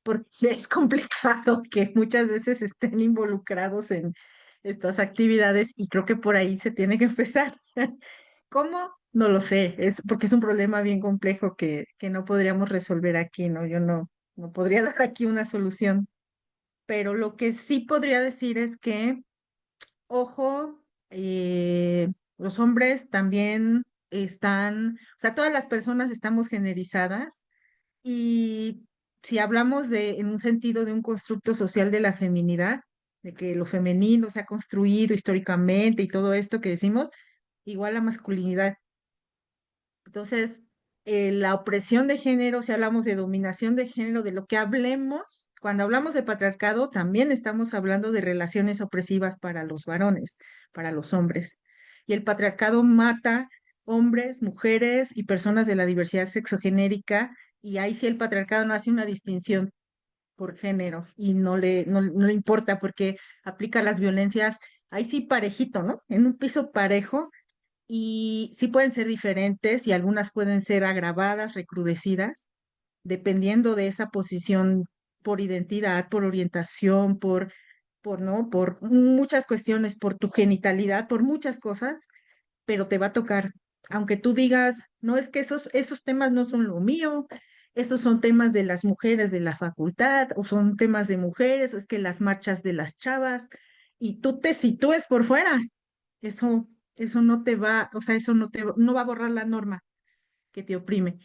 porque es complicado que muchas veces estén involucrados en estas actividades y creo que por ahí se tiene que empezar. ¿Cómo? No lo sé, es porque es un problema bien complejo que no podríamos resolver aquí, ¿no? Yo no podría dar aquí una solución, pero lo que sí podría decir es que, ojo, los hombres también están, o sea, todas las personas estamos generizadas y si hablamos en un sentido de un constructo social de la feminidad, de que lo femenino se ha construido históricamente y todo esto que decimos, igual la masculinidad. Entonces, la opresión de género, si hablamos de dominación de género, de lo que hablemos, cuando hablamos de patriarcado, también estamos hablando de relaciones opresivas para los varones, para los hombres. Y el patriarcado mata hombres, mujeres y personas de la diversidad sexogenérica, y ahí sí el patriarcado no hace una distinción por género y no le importa porque aplica las violencias, ahí sí parejito, ¿no? En un piso parejo y sí pueden ser diferentes y algunas pueden ser agravadas, recrudecidas, dependiendo de esa posición por identidad, por orientación, ¿no? Por muchas cuestiones, por tu genitalidad, por muchas cosas, pero te va a tocar. Aunque tú digas, no es que esos temas no son lo mío, esos son temas de las mujeres de la facultad, o son temas de mujeres, o es que las marchas de las chavas, y tú te sitúes por fuera, eso, eso no te va, o sea, eso no va a borrar la norma que te oprime.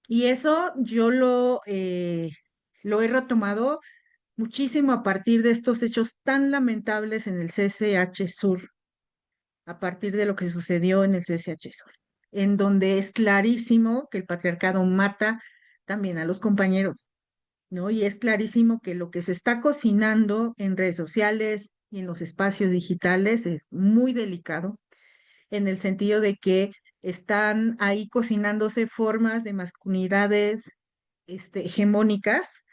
Y eso yo lo he retomado muchísimo a partir de estos hechos tan lamentables en el CCH Sur, a partir de lo que sucedió en el CCH Sur, en donde es clarísimo que el patriarcado mata también a los compañeros, ¿no? Y es clarísimo que lo que se está cocinando en redes sociales y en los espacios digitales es muy delicado en el sentido de que están ahí cocinándose formas de masculinidades hegemónicas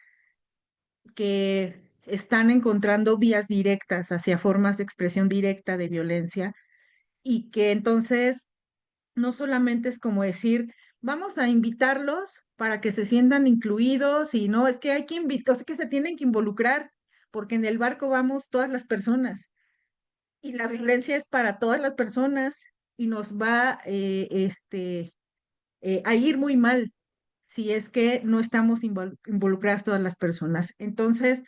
que están encontrando vías directas hacia formas de expresión directa de violencia y que entonces no solamente es como decir, vamos a invitarlos para que se sientan incluidos y no, es que hay que invitar, es que se tienen que involucrar porque en el barco vamos todas las personas y la violencia es para todas las personas y nos va a ir muy mal si es que no estamos involucradas todas las personas. Entonces,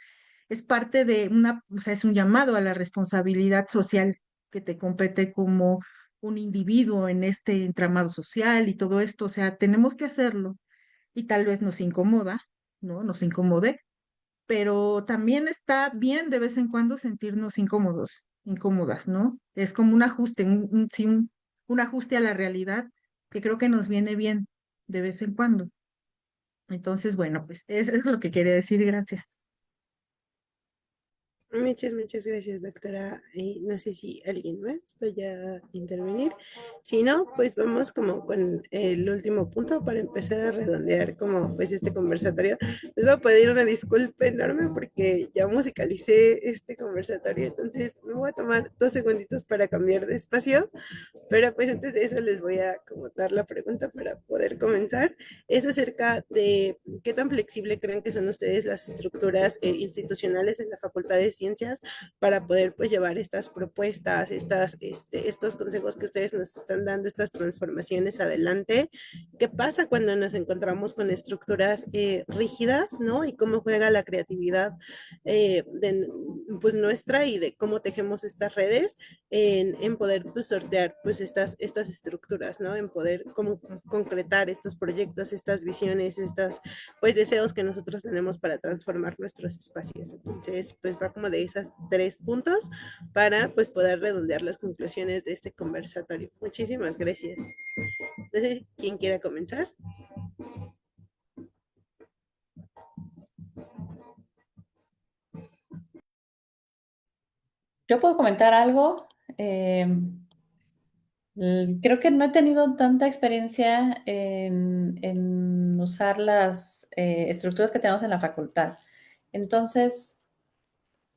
es parte de o sea, es un llamado a la responsabilidad social que te compete como un individuo en este entramado social y todo esto. O sea, tenemos que hacerlo y tal vez nos incomoda, ¿no? Nos incomode, pero también está bien de vez en cuando sentirnos incómodos, incómodas, ¿no? Es como un ajuste, sí, un ajuste a la realidad que creo que nos viene bien de vez en cuando. Entonces, bueno, pues eso es lo que quería decir, gracias. Muchas gracias, doctora. No sé si alguien más vaya a intervenir. Si no, pues vamos como con el último punto para empezar a redondear como pues este conversatorio. Les voy a pedir una disculpa enorme porque ya musicalicé este conversatorio, entonces me voy a tomar 2 segunditos para cambiar de espacio, pero pues antes de eso les voy a como dar la pregunta para poder comenzar. Es acerca de qué tan flexible creen que son ustedes las estructuras institucionales en la Facultad de Ciencias para poder pues llevar estas propuestas, estos consejos que ustedes nos están dando, estas transformaciones adelante. ¿Qué pasa cuando nos encontramos con estructuras rígidas, ¿no? Y cómo juega la creatividad pues nuestra y de cómo tejemos estas redes en poder pues, sortear pues estas estructuras, ¿no? En poder como concretar estos proyectos, estas visiones, estas pues deseos que nosotros tenemos para transformar nuestros espacios. Entonces, pues va como de esas 3 puntos para pues poder redondear las conclusiones de este conversatorio. Muchísimas gracias. No sé quién quiera comenzar. Yo puedo comentar algo. Creo que no he tenido tanta experiencia en usar las estructuras que tenemos en la facultad. Entonces,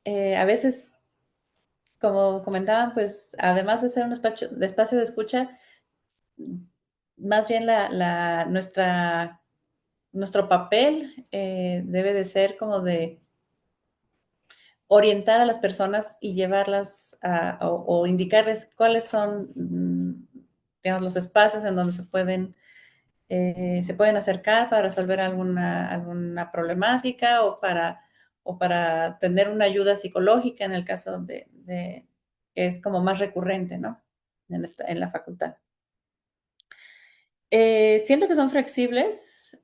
a veces, como comentaban, pues además de ser un espacio de escucha, más bien nuestro papel debe de ser como de orientar a las personas y llevarlas o indicarles cuáles son, digamos, los espacios en donde se pueden acercar para resolver alguna problemática o para tener una ayuda psicológica en el caso que es como más recurrente, ¿no? En la facultad. Siento que son flexibles.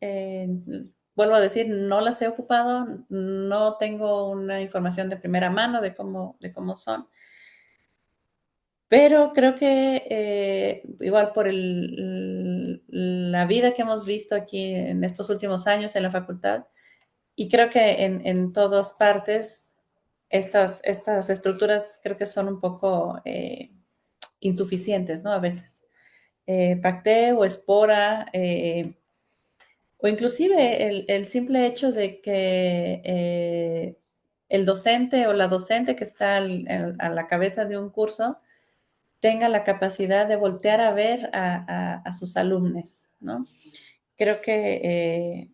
Vuelvo a decir, no las he ocupado, no tengo una información de primera mano de cómo son, pero creo que igual por la vida que hemos visto aquí en estos últimos años en la facultad, y creo que en todas partes estas estructuras creo que son un poco insuficientes, ¿no? A veces. Pacté o espora, o inclusive el simple hecho de que el docente o la docente que está a la cabeza de un curso tenga la capacidad de voltear a ver a sus alumnos, ¿no? Creo que,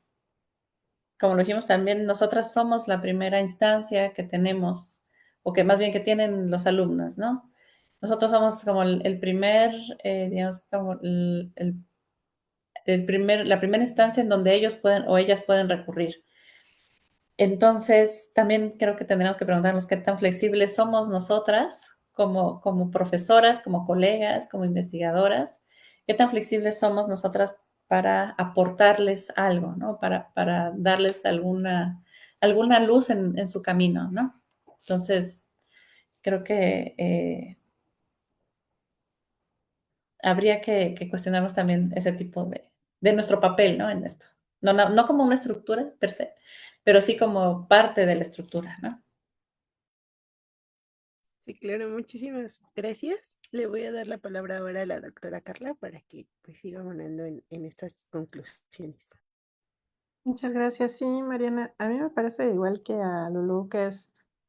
como lo dijimos también, nosotras somos la primera instancia que tenemos, o que más bien que tienen los alumnos, ¿no? Nosotros somos como el primer, digamos, como la primera instancia en donde ellos pueden o ellas pueden recurrir. Entonces, también creo que tendremos que preguntarnos qué tan flexibles somos nosotras como profesoras, como colegas, como investigadoras, qué tan flexibles somos nosotras para aportarles algo, ¿no? Para darles alguna luz en su camino, ¿no? Entonces, creo que habría que cuestionarnos también ese tipo de nuestro papel, ¿no? En esto. No como una estructura per se, pero sí como parte de la estructura, ¿no? Sí, claro, muchísimas gracias. Le voy a dar la palabra ahora a la doctora Carla para que pues siga abonando en estas conclusiones. Muchas gracias. Sí, Mariana, a mí me parece igual que a Lulú,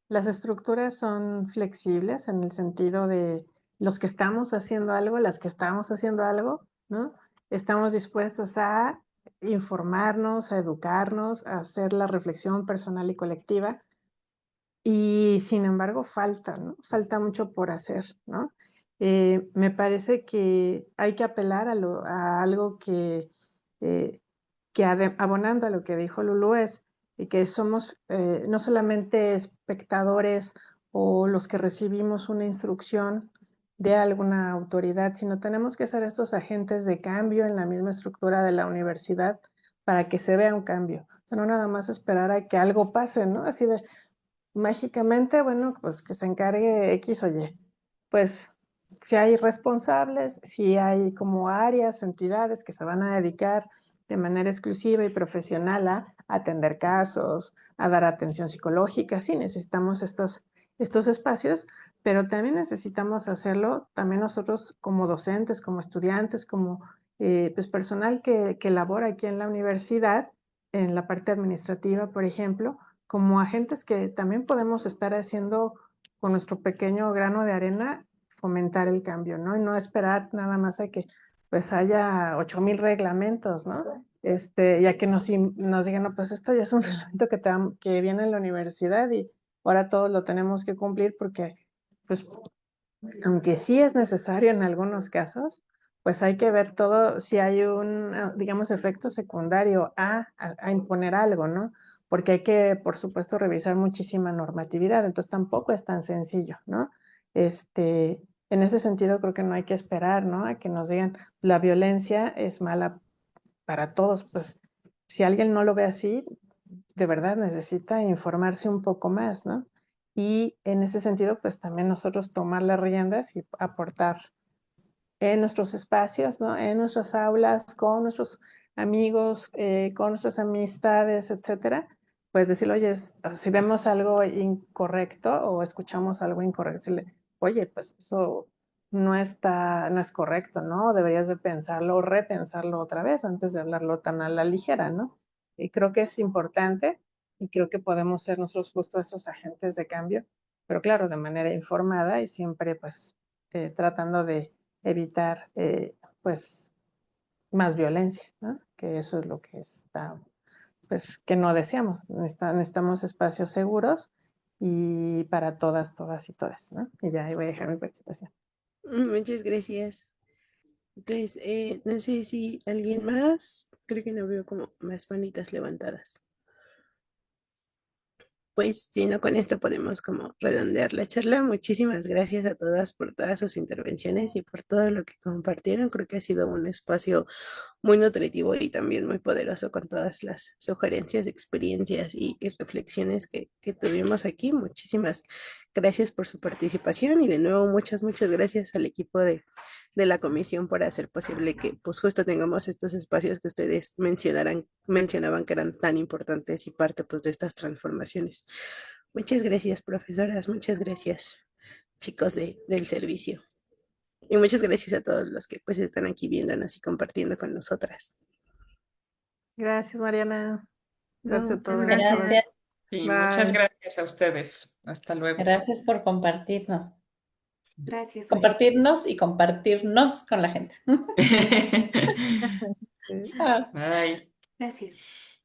las estructuras son flexibles en el sentido de los que estamos haciendo algo, las que estamos haciendo algo, ¿no? Estamos dispuestos a informarnos, a educarnos, a hacer la reflexión personal y colectiva. Y sin embargo falta, ¿no? Falta mucho por hacer, ¿no? Me parece que hay que apelar a algo eh, abonando a lo que dijo Lulú y que somos no solamente espectadores o los que recibimos una instrucción de alguna autoridad, sino tenemos que ser estos agentes de cambio en la misma estructura de la universidad para que se vea un cambio. O sea, no nada más esperar a que algo pase, ¿no? Así de mágicamente, bueno, pues que se encargue X o Y. Pues si hay responsables, si hay como áreas, entidades que se van a dedicar de manera exclusiva y profesional a atender casos, a dar atención psicológica, sí necesitamos estos espacios, pero también necesitamos hacerlo también nosotros como docentes, como estudiantes, como pues personal que labora aquí en la universidad, en la parte administrativa, por ejemplo, como agentes que también podemos estar haciendo con nuestro pequeño grano de arena, fomentar el cambio, ¿no? Y no esperar nada más a que pues haya 8,000 reglamentos, ¿no? Ya que nos digan, no, pues esto ya es un reglamento que viene en la universidad y ahora todos lo tenemos que cumplir porque, pues, aunque sí es necesario en algunos casos, pues hay que ver todo si hay un, digamos, efecto secundario a imponer algo, ¿no? Porque hay que, por supuesto, revisar muchísima normatividad, entonces tampoco es tan sencillo, ¿no? En ese sentido creo que no hay que esperar, ¿no? A que nos digan la violencia es mala para todos, pues si alguien no lo ve así, de verdad necesita informarse un poco más, ¿no? Y en ese sentido, pues también nosotros tomar las riendas y aportar en nuestros espacios, ¿no? En nuestras aulas, con nuestros amigos, con nuestras amistades, etcétera, pues decirle, oye, si vemos algo incorrecto o escuchamos algo incorrecto, decirle, oye, pues eso no es correcto, ¿no? Deberías de pensarlo o repensarlo otra vez antes de hablarlo tan a la ligera, ¿no? Y creo que es importante y creo que podemos ser nosotros justo esos agentes de cambio, pero claro, de manera informada y siempre pues tratando de evitar pues más violencia, ¿no? Que eso es lo que está, pues que no deseamos. Necesitamos espacios seguros y para todas, todas y todas, ¿no? Y ya ahí voy a dejar mi participación. Muchas gracias. Entonces, no sé si alguien más, creo que no veo como más manitas levantadas. Pues si no, con esto podemos como redondear la charla. Muchísimas gracias a todas por todas sus intervenciones y por todo lo que compartieron. Creo que ha sido un espacio muy nutritivo y también muy poderoso con todas las sugerencias, experiencias y reflexiones que tuvimos aquí. Muchísimas gracias por su participación y de nuevo muchas gracias al equipo de la comisión por hacer posible que pues justo tengamos estos espacios que ustedes mencionaban que eran tan importantes y parte pues de estas transformaciones. Muchas gracias, profesoras, muchas gracias, chicos del servicio. Y muchas gracias a todos los que pues están aquí viéndonos y compartiendo con nosotras. Gracias, Mariana. No, Gracias a muchas todas. Gracias. gracias. Y muchas Bye. gracias a ustedes. Hasta luego. Gracias por compartirnos. Gracias, gracias. Compartirnos y compartirnos con la gente. Sí. Chao. Bye. Gracias.